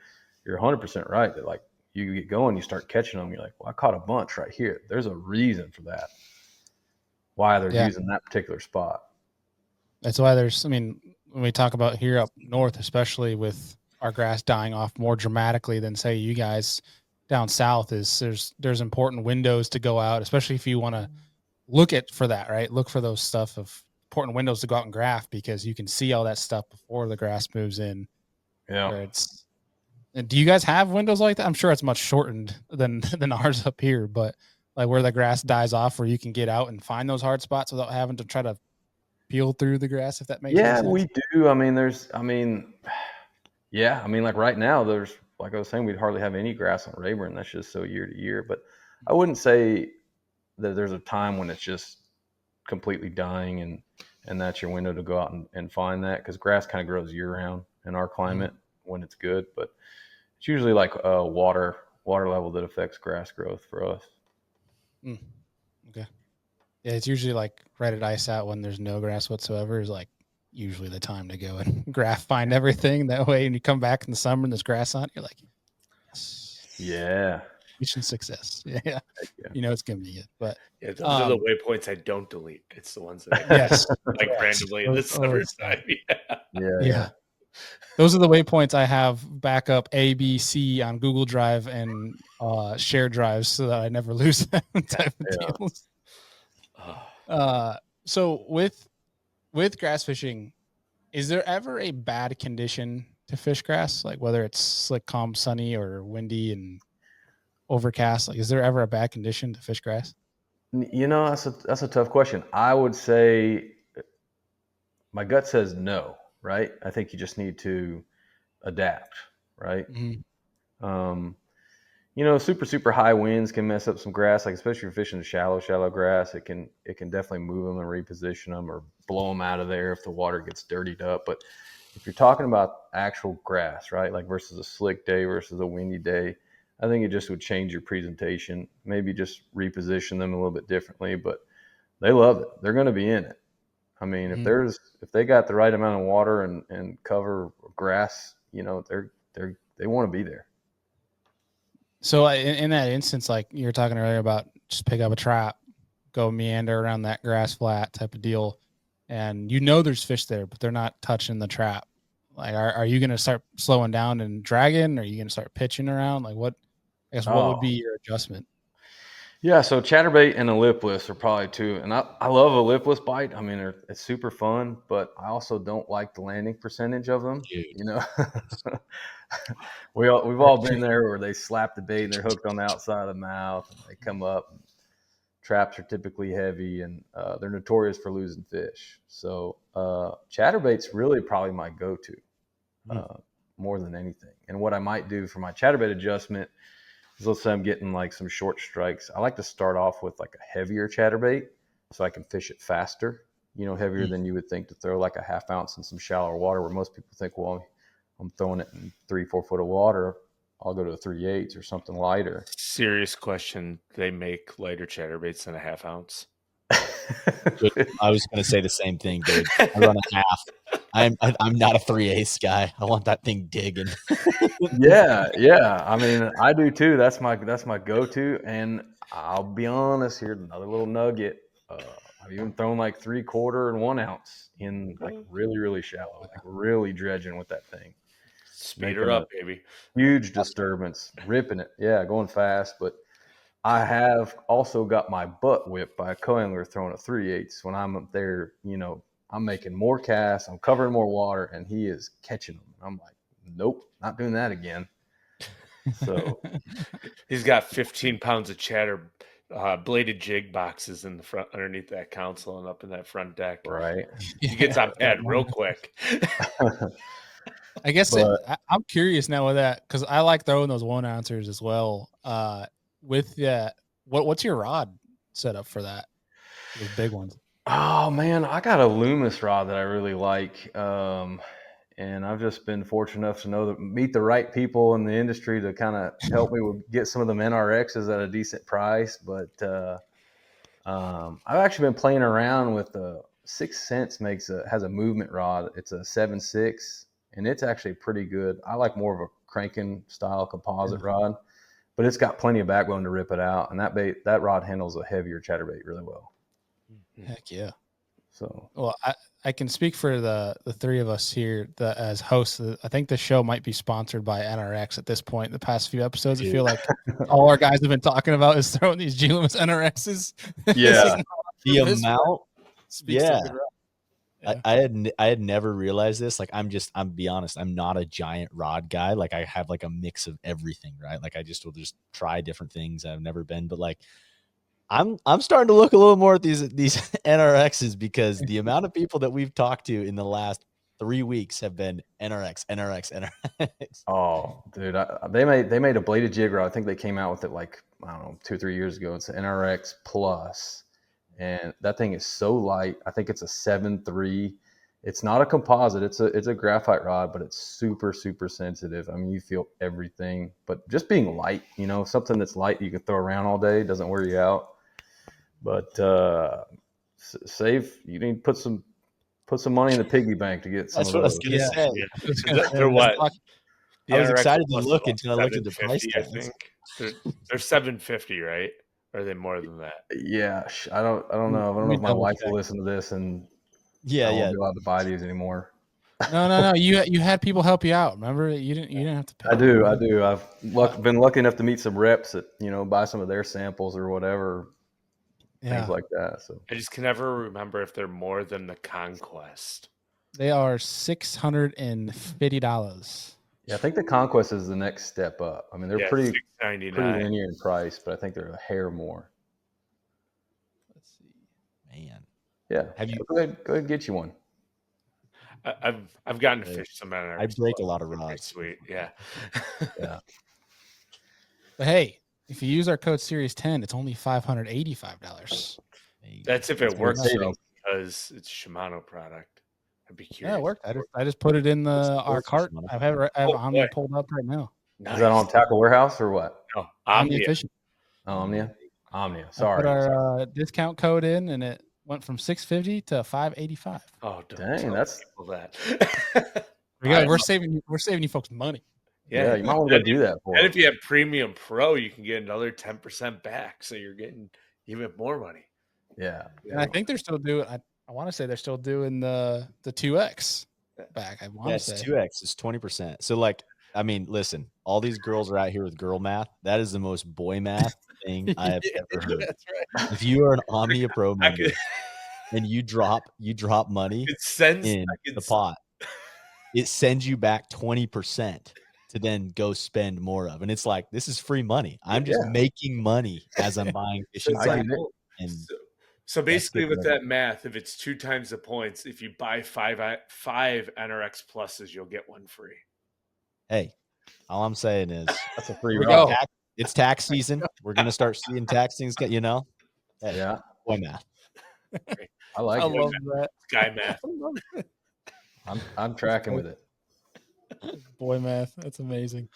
you're 100% right that like you get going, you start catching them, you're like, well, I caught a bunch right here. There's a reason for that, why they're using that particular spot. That's why when we talk about here up north, especially with our grass dying off more dramatically than say you guys down south is there's important windows to go out, especially if you want to look for that, right? Look for those stuff of important windows to go out and graft, because you can see all that stuff before the grass moves in. Yeah. Do you guys have windows like that? I'm sure it's much shortened than ours up here, but like where the grass dies off, where you can get out and find those hard spots without having to try to peel through the grass, if that makes any sense. Yeah, we do. I mean, like right now, there's, like I was saying, we'd hardly have any grass on Rayburn. That's just so year to year. But I wouldn't say that there's a time when it's just completely dying and that's your window to go out and find that, because grass kind of grows year round in our climate when it's good. But it's usually like water level that affects grass growth for us. Okay. Yeah, it's usually like right at ice out when there's no grass whatsoever is like usually the time to go and find everything. That way, and you come back in the summer and there's grass on it, you're like, yes. Yeah. Mission success. Yeah. You know it's gonna be good. But yeah, those are the waypoints I don't delete. It's the ones that I like randomly in the summertime. Yeah. Those are the waypoints I have backup A, B, C on Google Drive and shared drives so that I never lose them type of deals. So with grass fishing, is there ever a bad condition to fish grass? Like whether it's slick, calm, sunny, or windy and overcast, like is there ever a bad condition to fish grass? You know, that's a tough question. I would say my gut says no, right? I think you just need to adapt, right? You know, super high winds can mess up some grass, like especially if you're fishing shallow grass. It can definitely move them and reposition them or blow them out of there if the water gets dirtied up. But if you're talking about actual grass, right, like versus a slick day versus a windy day, I think it just would change your presentation, maybe just reposition them a little bit differently. But they love it. They're going to be in it. I mean, if they got the right amount of water and cover grass, you know, they want to be there. So in that instance, like you were talking earlier about just pick up a trap, go meander around that grass flat type of deal, and you know there's fish there, but they're not touching the trap. Like, are you going to start slowing down and dragging? Or are you going to start pitching around? Like what would be your adjustment? Yeah, so chatterbait and a lipless are probably two. And I love a lipless bite. I mean, it's super fun, but I also don't like the landing percentage of them. Dude. You know, we've all been there where they slap the bait and they're hooked on the outside of the mouth and they come up. And traps are typically heavy and they're notorious for losing fish. So chatterbait's really probably my go-to more than anything. And what I might do for my chatterbait adjustment, let's say I'm getting like some short strikes. I like to start off with like a heavier chatterbait so I can fish it faster, you know, heavier than you would think to throw like a half ounce in some shallower water where most people think, well, I'm throwing it in 3-4 foot of water. I'll go to a 3/8 or something lighter. Serious question. They make lighter chatterbaits than a half ounce. I was going to say the same thing, dude. I run a half. I'm not a 3/8 guy. I want that thing digging. Yeah. I mean, I do too. That's my go-to. And I'll be honest, here's another little nugget. I've even thrown like 3/4 and 1 ounce in like really shallow, like really dredging with that thing. Speed her up, baby. Huge disturbance, ripping it. Yeah, going fast. But I have also got my butt whipped by a co-angler throwing a 3/8 when I'm up there, you know, I'm making more casts, I'm covering more water, and he is catching them. I'm like, nope, not doing that again. So he's got 15 pounds of chatter bladed jig boxes in the front underneath that console and up in that front deck. Right. He gets on pad real quick. I guess I'm curious now with that because I like throwing those 1 ouncers as well. With that, what's your rod set up for that? Those big ones. Oh man, I got a Loomis rod that I really like. And I've just been fortunate enough to meet the right people in the industry to kind of help me get some of them NRXs at a decent price. But I've actually been playing around with 6 Cents has a movement rod. It's a 7.6, and it's actually pretty good. I like more of a cranking style composite rod, but it's got plenty of backbone to rip it out. And that rod handles a heavier chatterbait really well. Heck yeah. So, Well, I can speak for the three of us here as hosts. I think the show might be sponsored by NRX at this point. The past few episodes, I feel like all our guys have been talking about is throwing these G-Loomis NRXs. Yeah. The amount, speaks to a good rod. Yeah. I had never realized this. Like, I'm be honest, I'm not a giant rod guy. Like, I have like a mix of everything, right? Like, I will just try different things I've never been, but like, I'm starting to look a little more at these NRXs because the amount of people that we've talked to in the last 3 weeks have been NRX. Oh, dude, they made a bladed jig rod. I think they came out with it like, I don't know, 2 or 3 years ago. It's an NRX Plus, and that thing is so light. I think it's a 7.3. It's not a composite. It's a graphite rod, but it's super, super sensitive. I mean, you feel everything. But just being light, something that's light you can throw around all day, doesn't wear you out. But you need to put some money in the piggy bank to get some That's of what I was those. gonna say. Yeah. They're what? I was NRX excited to Plus look is until I looked at the price $750, I tags. think. They're $750, right? Or are they more than that? Yeah, I don't know. I don't know if my wife will listen to this, and I won't be allowed to buy these anymore. No. You had people help you out. Remember, you didn't have to pay. I do. I've been lucky enough to meet some reps that buy some of their samples or whatever, things like that. So I just can never remember if they're more than the Conquest. They are $650. yeah, I think the Conquest is the next step up. I mean, they're pretty $699. linear in price, but I think they're a hair more. Let's see, man. Yeah, have you? Go ahead, and get you one. I've gotten to fish some NRX. I break a lot of rods. Sweet, yeah. Yeah. But hey, if you use our code Series 10, it's only $585. That's if it works though, because it's Shimano product. I'd be curious. Yeah, it worked. I just put it in our cart. I have Omnia pulled up right now. Nice. Is that on Tackle Warehouse or what? No, Omnia Fishing. Omnia. Sorry. I put our discount code in, and it went from $650 to $585. Oh, dang! That's that. We're saving you folks money. Yeah, you might want to go do that for. And if you have Premium Pro, you can get another 10% back, so you're getting even more money. Yeah, and I think they're still doing. I want to say they're still doing the 2X back. I want to say 2X is 20%. So like, I mean, listen, all these girls are out here with girl math. That is the most boy math thing I have ever heard. That's right. If you are an Omnia Pro member and you drop money in the pot, it sends you back 20% to then go spend more of. And it's like, this is free money. I'm just making money as I'm buying fishing tackle. And so basically with that math, if it's 2 times the points, if you buy five NRX Pluses, you'll get one free. Hey, all I'm saying is that's a free ride. It's tax season. We're going to start seeing tax things get, Hey, yeah. Boy math. I like I it. love that. Guy math. I'm tracking with it. Boy math. That's amazing.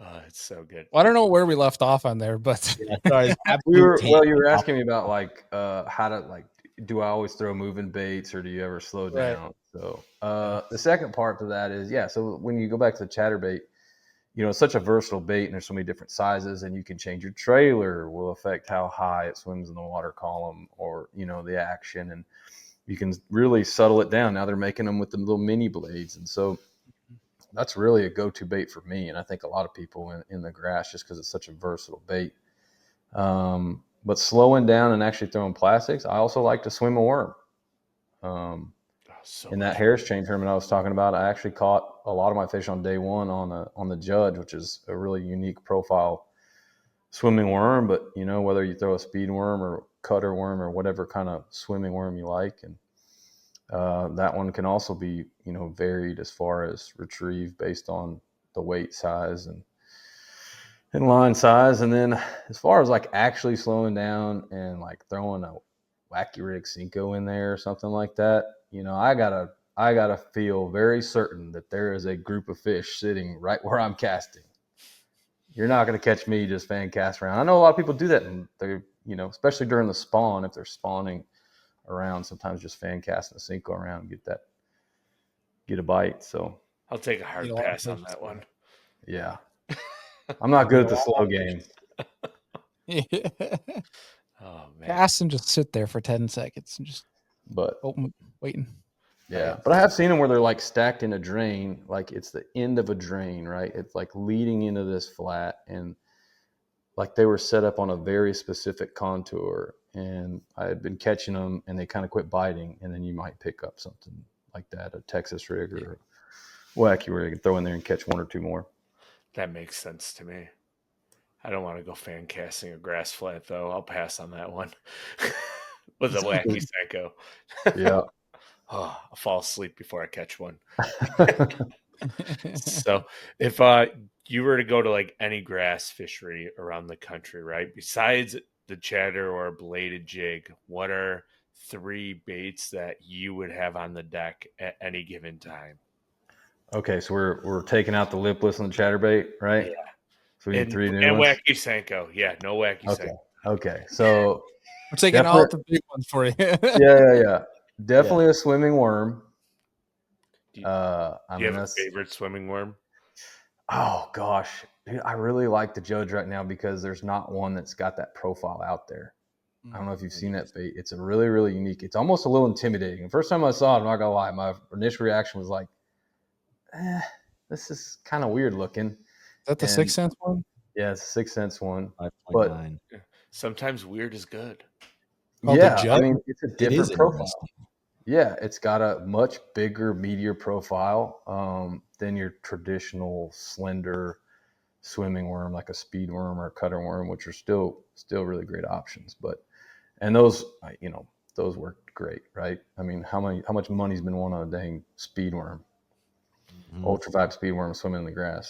Oh, it's so good. Well, I don't know where we left off on there, but sorry, you were asking me about like how to like, do I always throw moving baits or do you ever slow down? So the second part to that is so when you go back to the chatterbait, it's such a versatile bait and there's so many different sizes, and you can change your trailer will affect how high it swims in the water column or the action, and you can really settle it down. Now they're making them with the little mini blades, and so that's really a go-to bait for me, and I think a lot of people in the grass, just because it's such a versatile bait. But slowing down and actually throwing plastics, I also like to swim a worm. In that Harris chain tournament I was talking about, I actually caught a lot of my fish on day one on the Judge, which is a really unique profile swimming worm. But whether you throw a speed worm or cutter worm or whatever kind of swimming worm you like, and that one can also be varied as far as retrieve based on the weight size and line size. And then as far as like actually slowing down and like throwing a wacky rig Cinco in there or something like that, I gotta feel very certain that there is a group of fish sitting right where I'm casting. You're not going to catch me just fan cast around. I know a lot of people do that, and they're especially during the spawn, if they're spawning around, sometimes just fan casting a Cinco around and get a bite. So I'll take a hard pass on that one. Yeah. I'm not good at the slow game. Oh man. Cast and just sit there for 10 seconds and just But waiting. Yeah, but I have seen them where they're like stacked in a drain, like it's the end of a drain, right? It's like leading into this flat, and like they were set up on a very specific contour, and I had been catching them, and they kind of quit biting, and then you might pick up something like that, a Texas rig or a wacky rig, and throw in there and catch one or two more. That makes sense to me. I don't want to go fan casting a grass flat though. I'll pass on that one with a wacky Senko. Yeah. Oh, I'll fall asleep before I catch one. So if you were to go to like any grass fishery around the country, right? Besides the chatter or bladed jig, what are 3 baits that you would have on the deck at any given time? Okay, so we're taking out the lipless and the chatterbait, right? Yeah. So we need And 3 new ones. wacky Senko. Yeah, no wacky Senko. Okay. So we're taking all the big ones for you. yeah. Definitely a swimming worm. Do you have a favorite swimming worm? Oh gosh, I really like the Judge right now because there's not one that's got that profile out there. I don't know if you've seen that bait. It's a really, really unique. It's almost a little intimidating. The first time I saw it, I'm not gonna lie, my initial reaction was like, this is kind of weird looking. Is that the 6th Sense one? Yeah, it's a 6th Sense one. 5.9. Sometimes weird is good. I mean, it's a different profile. Yeah, it's got a much bigger, meatier profile than your traditional slender swimming worm, like a speed worm or a cutter worm, which are still really great options. And those, those worked great, right? I mean, how much money's been won on a dang speed worm, ultra vibe speed worm swimming in the grass?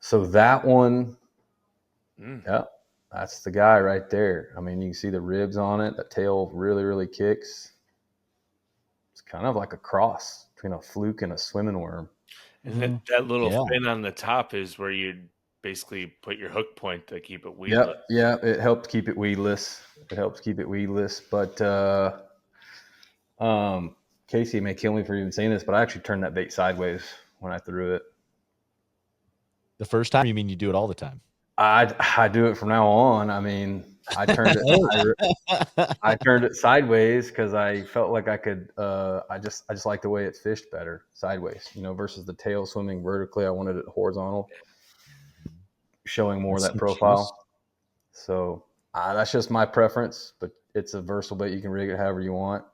So that one, yeah. That's the guy right there. I mean, you can see the ribs on it. The tail really, really kicks. It's kind of like a cross between a fluke and a swimming worm. And that little fin on the top is where you basically put your hook point to keep it weedless. Yeah, it helped keep it weedless. But Casey may kill me for even saying this, but I actually turned that bait sideways when I threw it. The first time? You mean you do it all the time? I do it from now on. I mean, I turned it sideways because I felt like I could. I just like the way it fished better sideways, versus the tail swimming vertically. I wanted it horizontal, showing more of that profile. So that's just my preference, but it's a versatile bait. You can rig it however you want.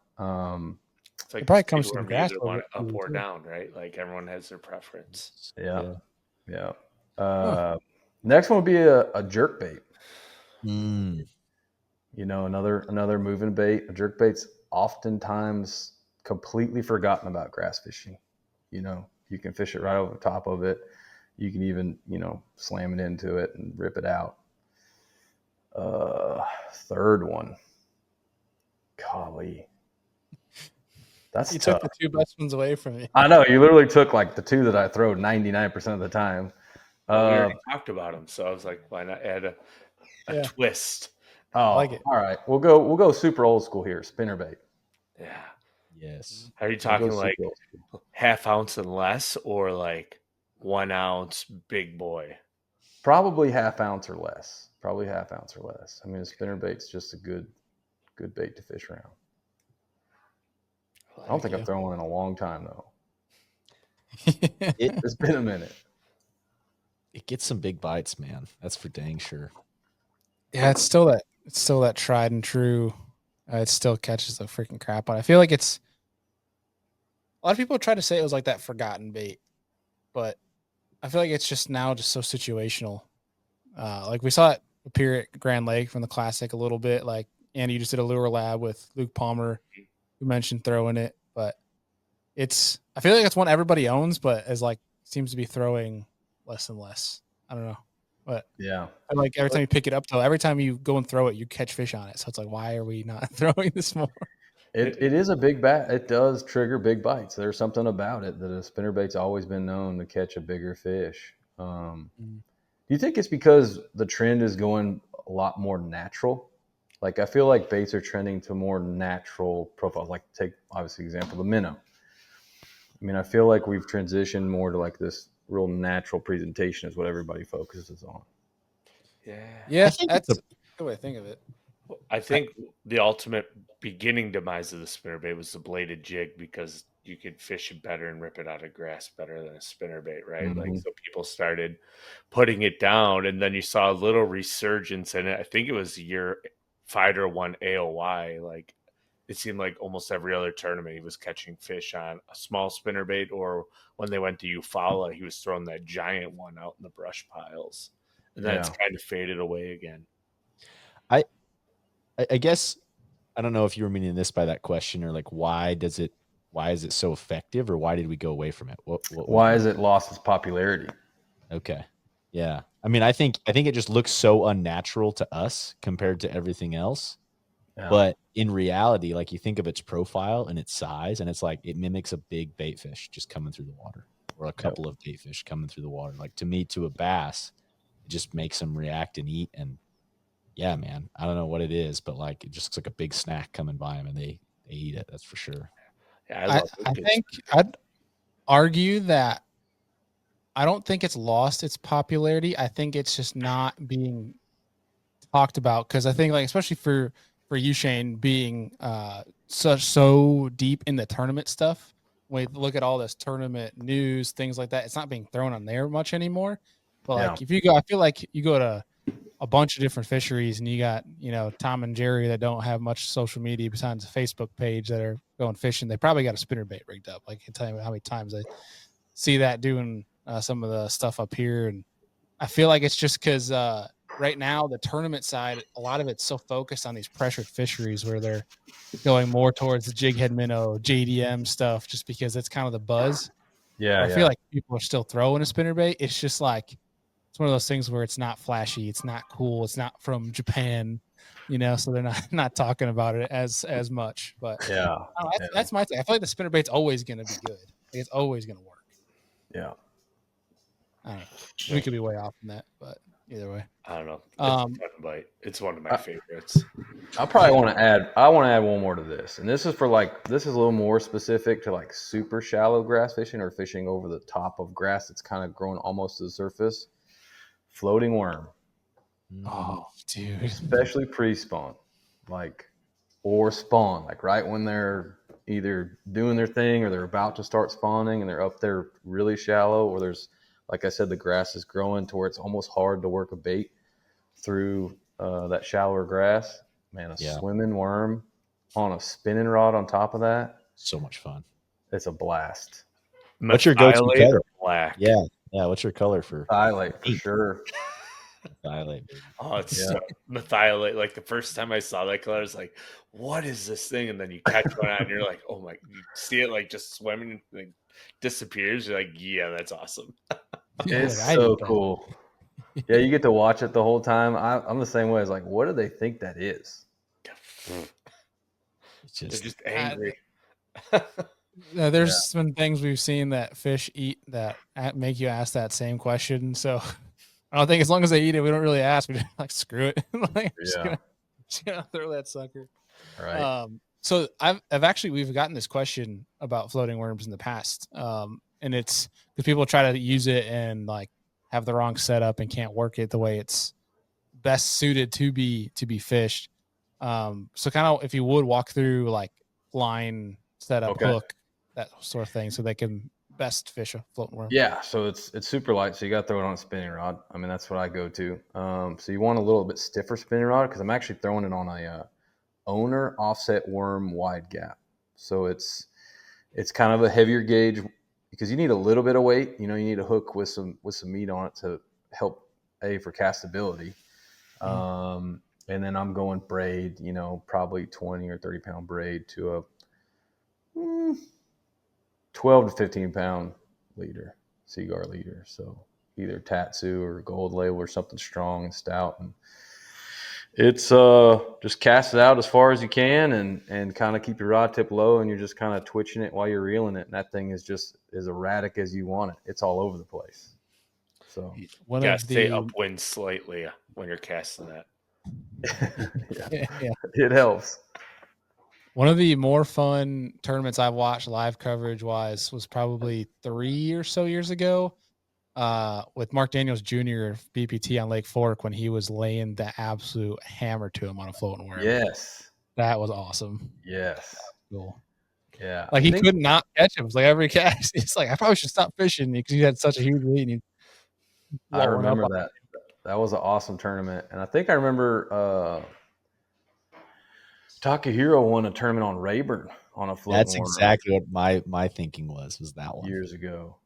It's like it probably comes from grass. Want it up or down, right? Like everyone has their preference. Yeah. Next one would be a jerk bait. Another moving bait. A jerk bait's oftentimes completely forgotten about grass fishing. You can fish it right over the top of it. You can even, slam it into it and rip it out. Third one. Golly. That's tough. Took the 2 best ones away from me. I know. You literally took like the 2 that I throw 99% of the time. We already talked about them, so I was like, why not add a twist? Oh, I like it. All right. We'll go super old school here. Spinnerbait. Yeah. Yes. Are you talking like half ounce and less, or like 1 ounce big boy? Probably half ounce or less. I mean, a spinnerbait's just a good bait to fish around. I don't think I've thrown one in a long time though. It's been a minute. It gets some big bites, man. That's for dang sure. Yeah, it's still that tried and true. It still catches the freaking crap out. I feel like it's a lot of people try to say it was like that forgotten bait, but I feel like it's just now just so situational. Like we saw it appear at Grand Lake from the Classic a little bit. Like Andy, you just did a lure lab with Luke Palmer, who mentioned throwing it, but I feel like it's one everybody owns, but as like seems to be throwing less and less. I don't know. But yeah, like every time you pick it up, though, every time you go and throw it, you catch fish on it. So it's like, why are we not throwing this more? It is a big bat. It does trigger big bites. There's something about it that a spinnerbait's always been known to catch a bigger fish. Do you think it's because the trend is going a lot more natural? Like I feel like baits are trending to more natural profiles. Like take obviously example the minnow. I mean, I feel like we've transitioned more to like this real natural presentation is what everybody focuses on. Yeah. Yeah, that's a good way to think of it. I think the ultimate beginning demise of the spinnerbait was the bladed jig, because you could fish it better and rip it out of grass better than a spinnerbait, right? Like, so people started putting it down, and then you saw a little resurgence in it. I think it was year Fighter won AOY. Like, it seemed like almost every other tournament he was catching fish on a small spinnerbait, or when they went to Eufaula, he was throwing that giant one out in the brush piles. And then it's kind of faded away again. I guess I don't know if you were meaning this by that question, or like why is it so effective, or why did we go away from it? Why has it lost its popularity? Okay. Yeah. I mean, I think it just looks so unnatural to us compared to everything else. Yeah. But in reality, like, you think of its profile and its size, and it's like it mimics a big bait fish just coming through the water, or a couple of bait fish coming through the water. Like, to me, to a bass, it just makes them react and eat. And yeah, man, I don't know what it is, but like, it just looks like a big snack coming by them, and they eat it. That's for sure. Yeah, I think I'd argue that I don't think it's lost its popularity. I think it's just not being talked about, because I think, like, especially for you, Shaine, being so deep in the tournament stuff, when you look at all this tournament news, things like that, it's not being thrown on there much anymore. But like, if you go, I feel like you go to a bunch of different fisheries, and you got, Tom and Jerry that don't have much social media besides a Facebook page that are going fishing. They probably got a spinnerbait rigged up. Like, I can tell you how many times I see that doing some of the stuff up here. And I feel like it's just because right now the tournament side, a lot of it's so focused on these pressured fisheries where they're going more towards the jig head minnow, JDM stuff, just because it's kind of the buzz. Yeah. I feel like people are still throwing a spinnerbait. It's just like, it's one of those things where it's not flashy, it's not cool, it's not from Japan, so they're not talking about it as much. But that's my thing. I feel like the spinnerbait's always going to be good. It's always going to work. Yeah. I don't know. We could be way off from that, but either way, I don't know. It's a fun bite. It's one of my favorites. I probably want to add. I want to add one more to this, and this is a little more specific to like super shallow grass fishing, or fishing over the top of grass that's kind of growing almost to the surface. Floating worm. Oh, dude. Especially pre-spawn, or spawn, like right when they're either doing their thing or they're about to start spawning, and they're up there really shallow, or there's, like I said, the grass is growing to where it's almost hard to work a bait through that shallower grass. Man, swimming worm on a spinning rod on top of that. So much fun. It's a blast. What's your go-to color? Black. Yeah. What's your color for? Methylate, for sure. Methylate, baby. Oh, it's so methylate. Like, the first time I saw that color, I was like, "What is this thing?" And then you catch one out, and you're like, "Oh my!" You see it like just swimming, and like disappears. You're like, "Yeah, that's awesome." It's so cool. Yeah, you get to watch it the whole time. I'm the same way. It's like, what do they think that is? They're just angry. There's been things we've seen that fish eat that make you ask that same question. So I don't think, as long as they eat it, we don't really ask. We just like, screw it. Like, just gonna throw that sucker. Right. So we've gotten this question about floating worms in the past. And it's because people try to use it and like have the wrong setup and can't work it the way it's best suited to be fished. So kind of, if you would walk through like line setup, hook, that sort of thing, so they can best fish a floating worm. Yeah, so it's super light, so you got to throw it on a spinning rod. I mean, that's what I go to. So you want a little bit stiffer spinning rod, because I'm actually throwing it on a owner offset worm wide gap. So it's kind of a heavier gauge, because you need a little bit of weight. You need a hook with some meat on it to help for castability. And then I'm going braid, probably 20 or 30 pound braid to a 12 to 15 pound leader, Seaguar leader. So either Tatsu or Gold Label or something strong and stout. And it's just cast it out as far as you can, and kind of keep your rod tip low, and you're just kind of twitching it while you're reeling it. And that thing is just as erratic as you want it. It's all over the place. So you gotta stay upwind slightly when you're casting that. It helps. One of the more fun tournaments I've watched live coverage wise was probably 3 or so years ago, with Mark Daniels Jr. BPT on Lake Fork, when he was laying the absolute hammer to him on a floating worm. Yes. That was awesome. Yes. Cool. Yeah. Like he could not catch him. It was like every cast, it's like I probably should stop fishing because you had such a huge lead. And I remember that. That was an awesome tournament, and I think I remember Takahiro won a tournament on Rayburn on a float. That's exactly what my thinking was that one years ago.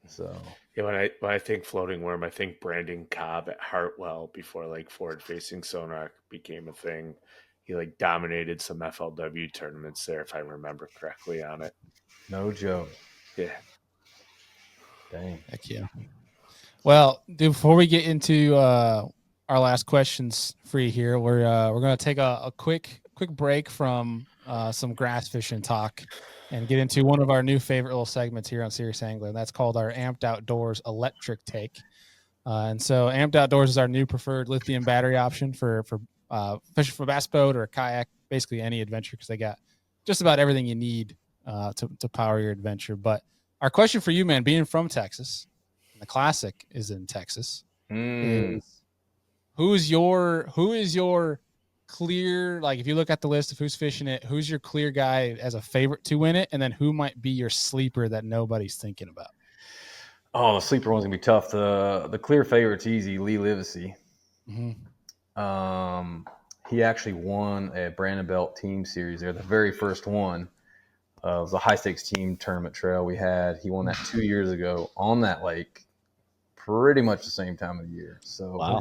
So yeah, when I think floating worm, I think Brandon Cobb at Hartwell before like forward facing sonar became a thing. He like dominated some FLW tournaments there, if I remember correctly on it. No joke. Yeah. Dang. Heck yeah. Well, before we get into our last questions free here, we're going to take a quick break from some grass fishing talk and get into one of our new favorite little segments here on Serious Angler. And that's called our Amped Outdoors Electric Take. And so Amped Outdoors is our new preferred lithium battery option for fishing for a bass boat or a kayak, basically any adventure, because they got just about everything you need to power your adventure. But our question for you, man, being from Texas, and the Classic is in Texas, is who is your clear, like if you look at the list of who's fishing it, who's your clear guy as a favorite to win it, and then who might be your sleeper that nobody's thinking about? Oh, the sleeper one's gonna be tough. The clear favorite's easy. Lee Livesey. Mm-hmm. He actually won a Brandon Belt team series there, the very first one. It was a high stakes team tournament trail we had. He won that 2 years ago on that lake, pretty much the same time of the year. So wow.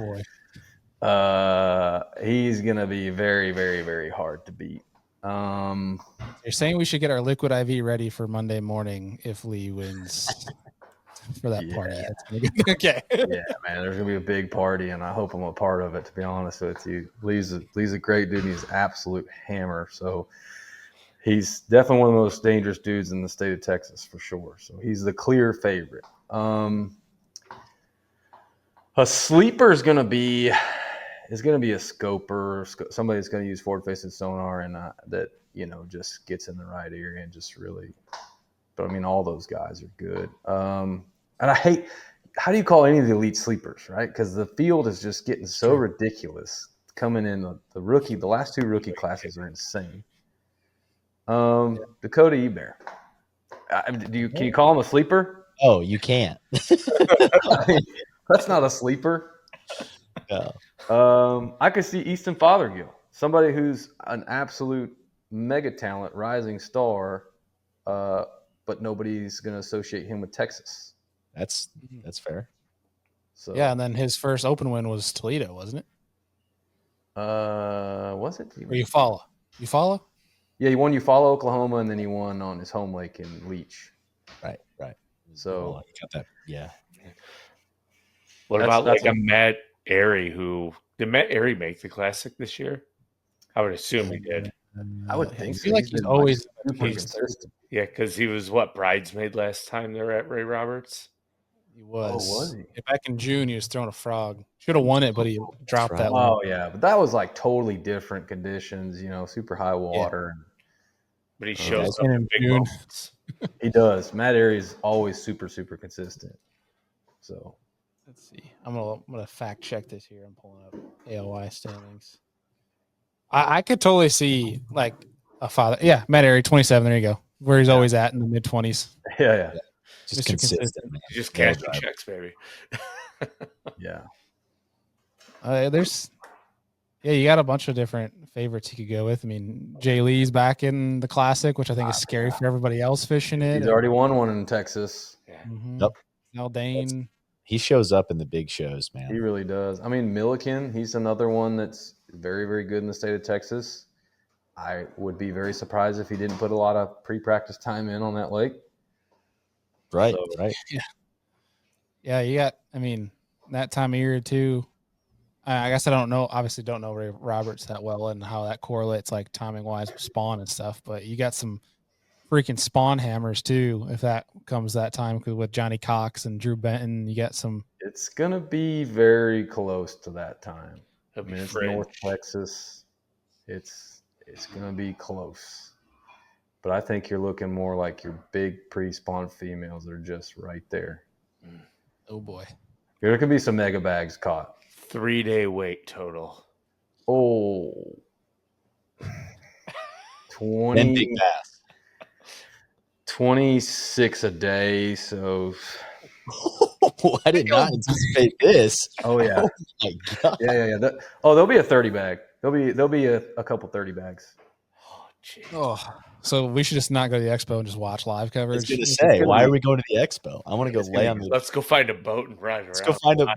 He's gonna be very, very, very hard to beat. You're saying we should get our liquid IV ready for Monday morning if Lee wins for that party. That's gonna be okay. Yeah, man, there's gonna be a big party, and I hope I'm a part of it. To be honest with you, Lee's a great dude. And he's an absolute hammer. So he's definitely one of the most dangerous dudes in the state of Texas for sure. So he's the clear favorite. A sleeper is gonna be a scoper, somebody that's gonna use forward facing sonar and that just gets in the right area and just really. But I mean, all those guys are good. And I hate, how do you call any of the elite sleepers, right? Because the field is just getting so ridiculous coming in. The last two rookie classes are insane. Dakota Ebear. Can you call him a sleeper? Oh, you can't. That's not a sleeper. No. I could see Easton Fothergill, somebody who's an absolute mega talent, rising star, but nobody's going to associate him with Texas. That's fair. So yeah, and then his first open win was Toledo, wasn't it? Was it? Or Eufaula? Yeah, he won Eufaula, Oklahoma, and then he won on his home lake in Leech. Right. So you got that. Yeah. What about like a Matt Airy did Matt Airy make the Classic this year? I would assume he did. I would think I feel like he's always super consistent. Yeah, because he was bridesmaid last time they were at Ray Roberts. He was. Oh, was he? Yeah, back in June, he was throwing a frog. Should have won it, but he dropped that one. Oh yeah, but that was like totally different conditions. super high water. Yeah. But he shows up in big moments. He does. Matt Airy is always super, super consistent. So let's see. I'm gonna fact check this here. I'm pulling up AOI standings. I could totally see like a father. Yeah, Matt Airy, 27. There you go. Where he's always at in the mid 20s. Yeah. Just consistent. Just cash your checks, baby. Yeah. You got a bunch of different favorites you could go with. I mean, Jay Lee's back in the Classic, which I think is scary for everybody else fishing it. He's already won one in Texas. Yeah. Mm-hmm. Yep. Aldane. He shows up in the big shows, man. He really does. I mean, Milliken, he's another one that's very, very good in the state of Texas. I would be very surprised if he didn't put a lot of pre-practice time in on that lake. Right. Yeah, you got, that time of year too. I guess obviously don't know Ray Roberts that well and how that correlates like timing wise with spawn and stuff, but you got some freaking spawn hammers too if that comes that time, because with Johnny Cox and Drew Benton, you got some. It's gonna be very close to that time. It's North Texas. It's gonna be close, but I think you're looking more like your big pre-spawn females that are just right there. Oh boy, there could be some mega bags caught. 3-day wait total. Oh, Then big bass. 26 a day. So, I did not anticipate this. oh yeah, Oh my god. yeah. There'll be a 30 bag. There'll be a couple 30 bags. Oh, geez. Oh, so we should just not go to the expo and just watch live I was coverage. going to say, why are we going to the expo? I want to go lay on the. Let's go find a boat and ride around. Let's go find a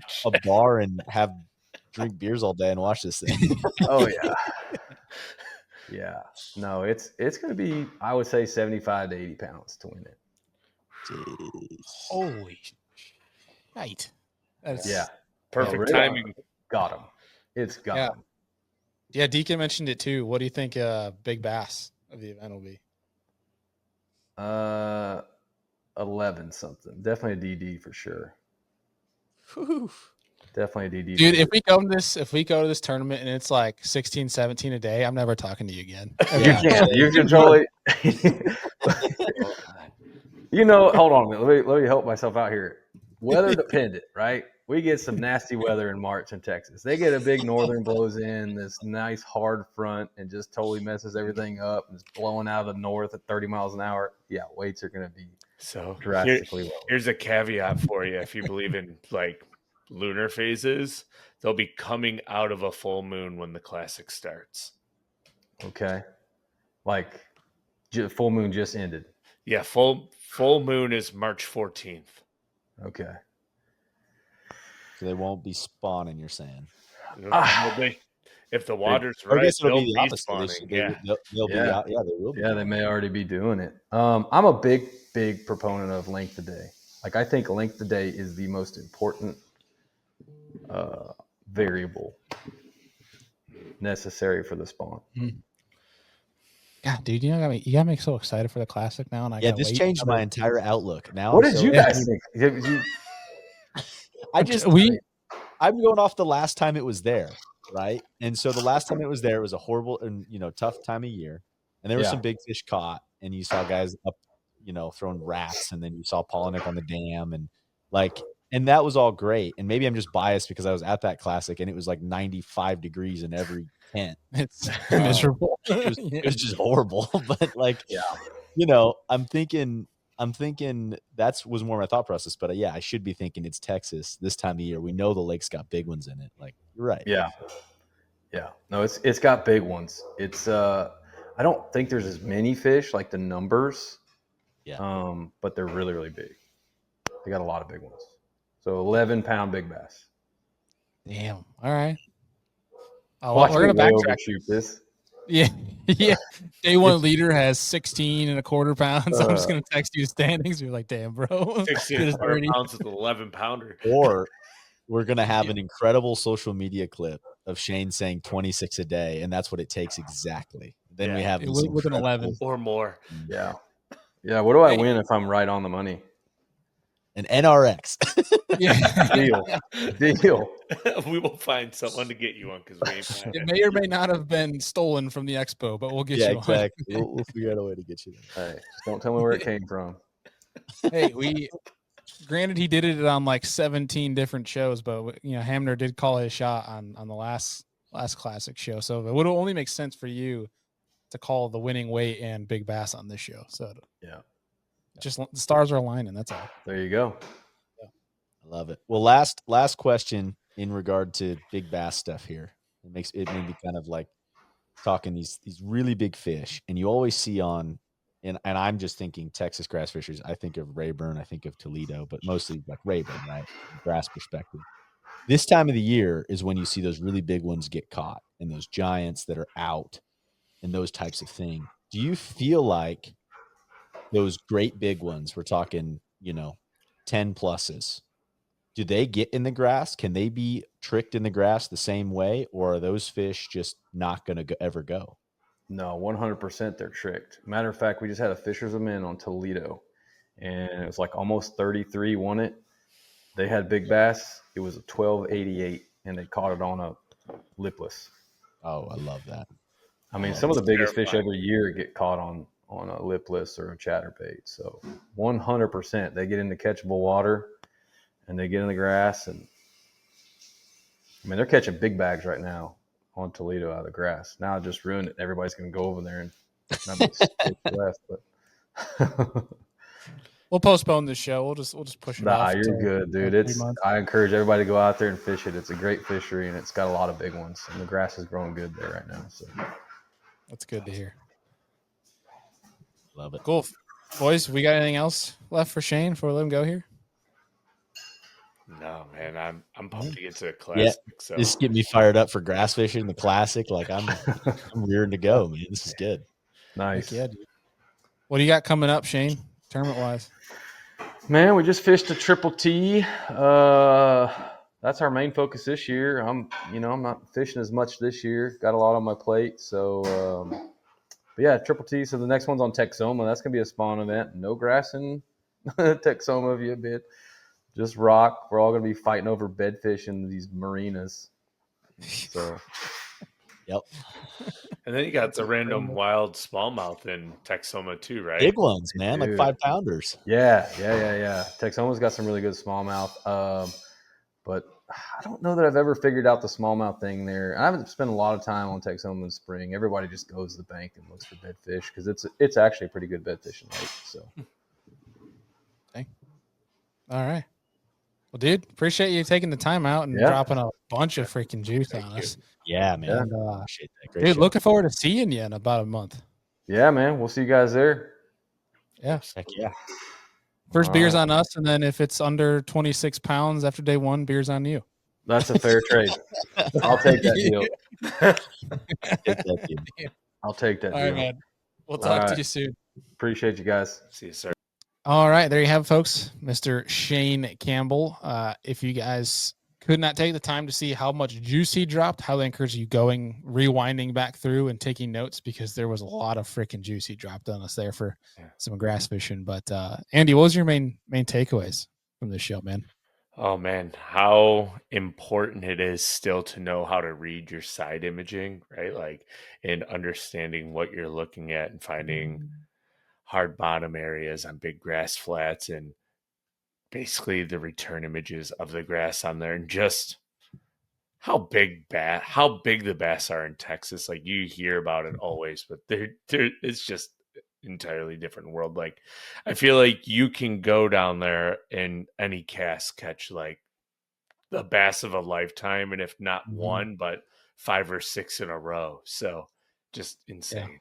bar and drink beers all day and watch this thing. Oh yeah, yeah. No, it's going to be, I would say, 75 to 80 pounds to win it. Jeez. Holy shit! Yeah, Perfect really timing. Got him. It's got him. Yeah, Deacon mentioned it too. What do you think big bass of the event will be? 11 something. Definitely a DD for sure. Whew. Definitely a DD. Dude, if we go to this tournament and it's like 16, 17 a day, I'm never talking to you again. You can totally. Hold on a minute. Let me help myself out here. Weather dependent, right? We get some nasty weather in March in Texas. They get a big northern blows in, this nice hard front, and just totally messes everything up. And it's blowing out of the north at 30 miles an hour. Yeah, weights are going to be drastically low. Here's a caveat for you. If you believe in like lunar phases, they'll be coming out of a full moon when the classic starts. Okay. Like full moon just ended. Yeah, full moon is March 14th. Okay. So they won't be spawning, you're saying? If the water's right, I guess it'll they'll be the opposite. spawning. They'll be out. Yeah, they will be. Yeah, they may already be doing it. I'm a big proponent of length of day. Like, I think length of day is the most important variable necessary for the spawn. God, dude, you got me so excited for the classic now, and this changed my entire outlook. Now, what did you guys think? I'm going off the last time it was there, right? And so the last time it was there, it was a horrible and tough time of year, and there were some big fish caught, and you saw guys up, throwing rats, and then you saw Polinick on the dam, and that was all great. And maybe I'm just biased because I was at that classic, and it was like 95 degrees in every tent. It's miserable. It was just horrible. But I'm thinking that was more my thought process. But I should be thinking it's Texas this time of year. We know the lake's got big ones in it. Like, you're right. Yeah. No, it's got big ones. It's I don't think there's as many fish, like the numbers. Yeah. But they're really, really big. They got a lot of big ones. So 11-pound big bass. Damn. All right. We're gonna overshoot this. Yeah. Day one leader has 16.25 pounds. I'm just gonna text you standings. You're like, damn, bro. 16.25 pounds with an 11-pounder. Or we're gonna have an incredible social media clip of Shaine saying 26 a day, and that's what it takes exactly. Then we have with an 11 or more. Yeah. What do I win if I'm right on the money? An NRX. Deal. We will find someone to get you on because we ain't finding it may or may not have been stolen from the expo, but we'll get you exactly. We'll figure out a way to get you there. Hey, don't tell me where it came from. Hey, granted he did it on like 17 different shows, but Hamner did call his shot on the last classic show. So it would only make sense for you to call the winning weight and big bass on this show. So just the stars are aligning. That's all. There you go. I love it. Well, last question in regard to big bass stuff here. It made me kind of like talking these really big fish, and you always see and I'm just thinking Texas grass fishers. I think of Rayburn, I think of Toledo, but mostly like Rayburn, right? From grass perspective. This time of the year is when you see those really big ones get caught and those giants that are out and those types of things. Do you feel like those great big ones, we're talking, 10 pluses, do they get in the grass? Can they be tricked in the grass the same way, or are those fish just not going to ever go? No, 100% they're tricked. Matter of fact, we just had a fisherman on Toledo, and it was like almost 33 won it. They had big bass. It was a 12.88, and they caught it on a lipless. Oh, I love that. I mean, some of the biggest fish every year get caught on a lipless or a chatterbait. So 100% they get into catchable water and they get in the grass. And I mean, they're catching big bags right now on Toledo out of the grass. Now I just ruined it. Everybody's going to go over there and Not be 6 less, but We'll postpone this show. We'll just push it off. you're good, dude. 3 months. I encourage everybody to go out there and fish it. It's a great fishery, and it's got a lot of big ones. And the grass is growing good there right now. So That's good to hear. Love it. Cool. Boys, we got anything else left for Shaine before we let him go here? No, man, I'm pumped to get to the classic. So This get me fired up for grass fishing, the classic. Like I'm rearing to go, man. This is good. nice. Heck yeah, dude. What do you got coming up, Shaine, tournament wise? Man, we just fished a triple T. That's our main focus this year. I'm not fishing as much this year. Got a lot on my plate. So, but yeah, triple T. So the next one's on Texoma. That's going to be a spawn event. No grass in Texoma via bit. Just rock. We're all going to be fighting over bedfish in these marinas. So, Yep. and then you got the random wild smallmouth in Texoma too, right? Big ones, man. Dude. Like 5-pounders. Yeah. Texoma's got some really good smallmouth. But I don't know that I've ever figured out the smallmouth thing there. I haven't spent a lot of time on Texoma in spring. Everybody just goes to the bank and looks for bedfish because it's actually a pretty good bedfishing lake. So, Okay. All right. Well, dude, appreciate you taking the time out and dropping a bunch of freaking juice on us. Yeah, man. And, Appreciate that. Great dude, show. looking forward to seeing you in about a month. yeah, man. We'll see you guys there. Yeah. Heck yeah. First All beer's right. on us, and then if it's under 26 pounds after day 1, beer's on you. That's a fair trade. I'll take that deal. Take that, dude. I'll take that All deal. right, man. We'll talk to right. you soon. Appreciate you guys. See you, sir. All right, there you have it, folks. Mr. Shaine Campbell. If you guys could not take the time to see how much juice he dropped, highly encourage you rewinding back through and taking notes because there was a lot of freaking juice he dropped on us there for some grass fishing. But Andy, what was your main takeaways from this show, man? Oh man, how important it is still to know how to read your side imaging, right? Like in understanding what you're looking at and finding hard bottom areas on big grass flats and basically the return images of the grass on there and just how big the bass are in Texas. Like you hear about it always, but it's just entirely different world. Like I feel like you can go down there and any cast catch like the bass of a lifetime, and if not one, but 5 or 6 in a row. So just insane.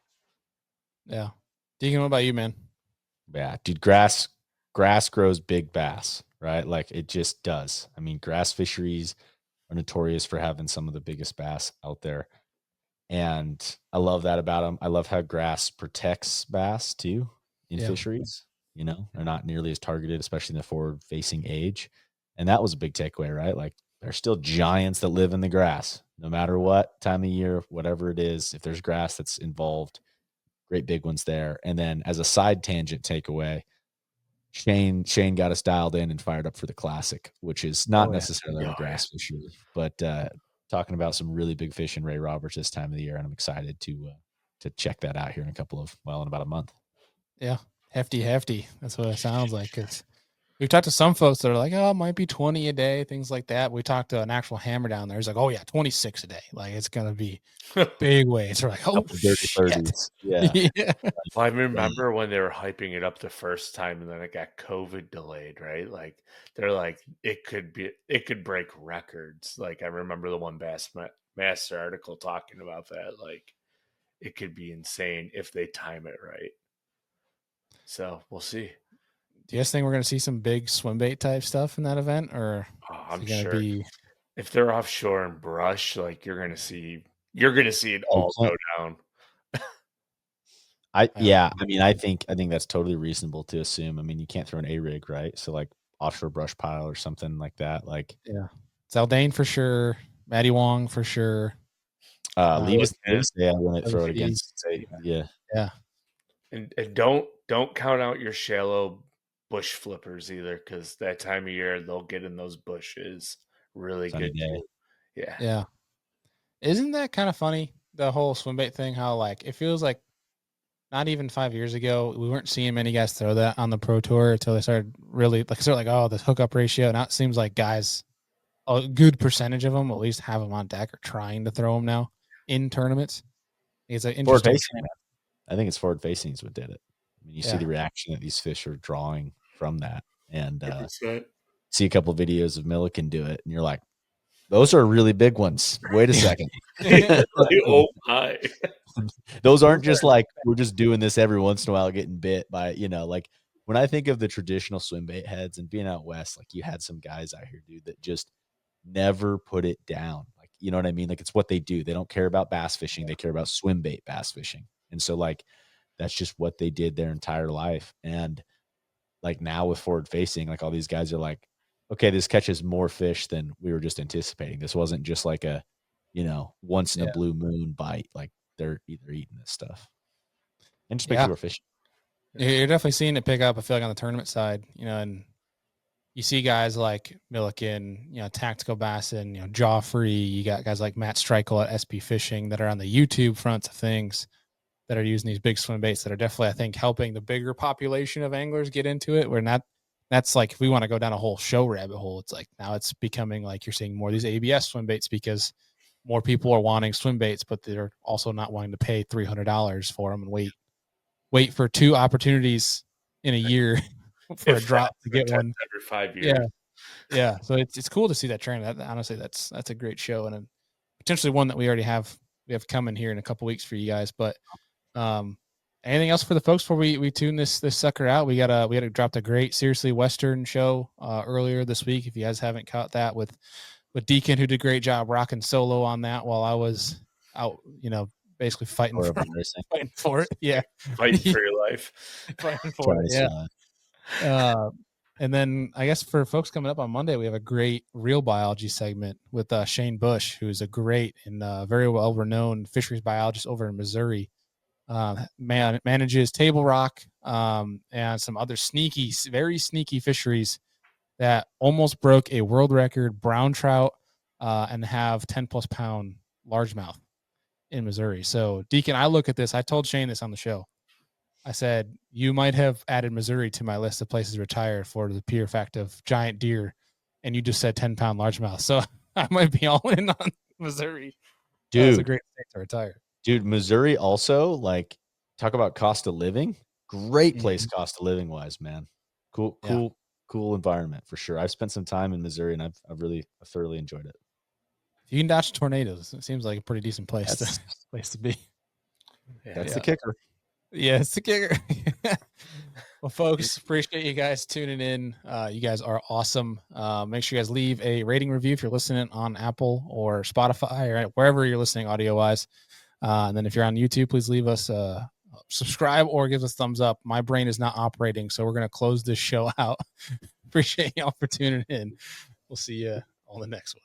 Yeah. Deacon, what about you, man? Yeah, dude, grass grows big bass, right? Like it just does. I mean, grass fisheries are notorious for having some of the biggest bass out there. And I love that about them. I love how grass protects bass too in fisheries. You know, they're not nearly as targeted, especially in the forward facing age. And that was a big takeaway, right? Like there's still giants that live in the grass, no matter what time of year, whatever it is. If there's grass that's involved, great big ones there. And then as a side tangent takeaway, Shaine got us dialed in and fired up for the classic, which is not necessarily a grass fishery, but talking about some really big fish in Ray Roberts this time of the year. And I'm excited to check that out here in about a month. Yeah. Hefty. That's what it sounds like. Cause we've talked to some folks that are like, oh, it might be 20 a day, things like that. We talked to an actual hammer down there. He's like, oh yeah, 26 a day. Like it's going to be big waves. We're like, oh, shit. 30s. Yeah. Yeah. Well, I remember when they were hyping it up the first time and then it got COVID delayed, right? Like they're like, it could break records. Like I remember the one Bassmaster article talking about that. Like it could be insane if they time it right. So we'll see. Do you guys think we're going to see some big swim bait type stuff in that event, or I'm sure if they're offshore and brush, like you're gonna see it all go down. I mean, I think that's totally reasonable to assume. I mean, you can't throw an A-rig, right? So like offshore brush pile or something like that. Like Zaldane for sure, Matty Wong for sure. Levis, I want to throw it against. Yeah. And don't count out your shallow bush flippers either, because that time of year they'll get in those bushes really Sunny good day. too. Yeah. Isn't that kind of funny? The whole swim bait thing, how like it feels like not even 5 years ago, we weren't seeing many guys throw that on the pro tour until they started really like oh, the hookup ratio. Now it seems like guys, a good percentage of them at least have them on deck or trying to throw them now in tournaments. It's an interesting. I think it's forward facing is what did it. I mean, you see Yeah. the reaction that these fish are drawing from that, and 100%. see a couple of videos of Milliken do it, and you're like, those are really big ones. Wait a second. Oh my. Those aren't just like, we're just doing this every once in a while getting bit by, like when I think of the traditional swim bait heads and being out west, like you had some guys out here, dude, that just never put it down. Like, you know what I mean? Like it's what they do. They don't care about bass fishing. They care about swim bait bass fishing. And so like, that's just what they did their entire life. And like now with forward facing, like all these guys are like, okay, this catches more fish than we were just anticipating. This wasn't just like a, once in a blue moon bite. Like they're either eating this stuff. And just make sure we're fishing. You're definitely seeing it pick up, I feel like, on the tournament side, and you see guys like Milliken, Tactical Bassin, Joffrey. You got guys like Matt Streichel at SP Fishing that are on the YouTube fronts of things that are using these big swim baits that are definitely, I think, helping the bigger population of anglers get into it. That's like, if we want to go down a whole show rabbit hole, it's like now it's becoming like you're seeing more of these ABS swim baits because more people are wanting swim baits, but they're also not wanting to pay $300 for them and wait for 2 opportunities in a year for a drop to get one every 5 years. Yeah. So it's cool to see that trend. Honestly, that's a great show, and potentially one that we have coming here in a couple weeks for you guys. But anything else for the folks before we tune this sucker out? We had dropped a great Seriously Western show earlier this week. If you guys haven't caught that with Deacon, who did a great job rocking solo on that while I was out, basically fighting for it. Yeah. Fighting for your life. Fighting for it. Yeah. And then I guess for folks coming up on Monday, we have a great real biology segment with Shane Bush, who's a great and very well-renowned fisheries biologist over in Missouri. Manages Table Rock and some other very sneaky fisheries that almost broke a world record brown trout and have 10-plus pound largemouth in Missouri. So, Deacon, I look at this. I told Shane this on the show. I said, you might have added Missouri to my list of places to retire for the pure fact of giant deer, and you just said 10-pound largemouth. So I might be all in on Missouri. Dude, that's a great state to retire. Dude, Missouri also, like, talk about cost of living. Great place cost of living wise, man. Cool environment for sure. I've spent some time in Missouri, and I've thoroughly enjoyed it. If you can dodge tornadoes, it seems like a pretty decent place to be. That's the kicker. Yeah, it's the kicker. Well, folks, appreciate you guys tuning in. You guys are awesome. Make sure you guys leave a rating review if you're listening on Apple or Spotify or wherever you're listening audio-wise. And then if you're on YouTube, please leave us a subscribe or give us a thumbs up. My brain is not operating, so we're going to close this show out. Appreciate y'all for tuning in. We'll see you on the next one.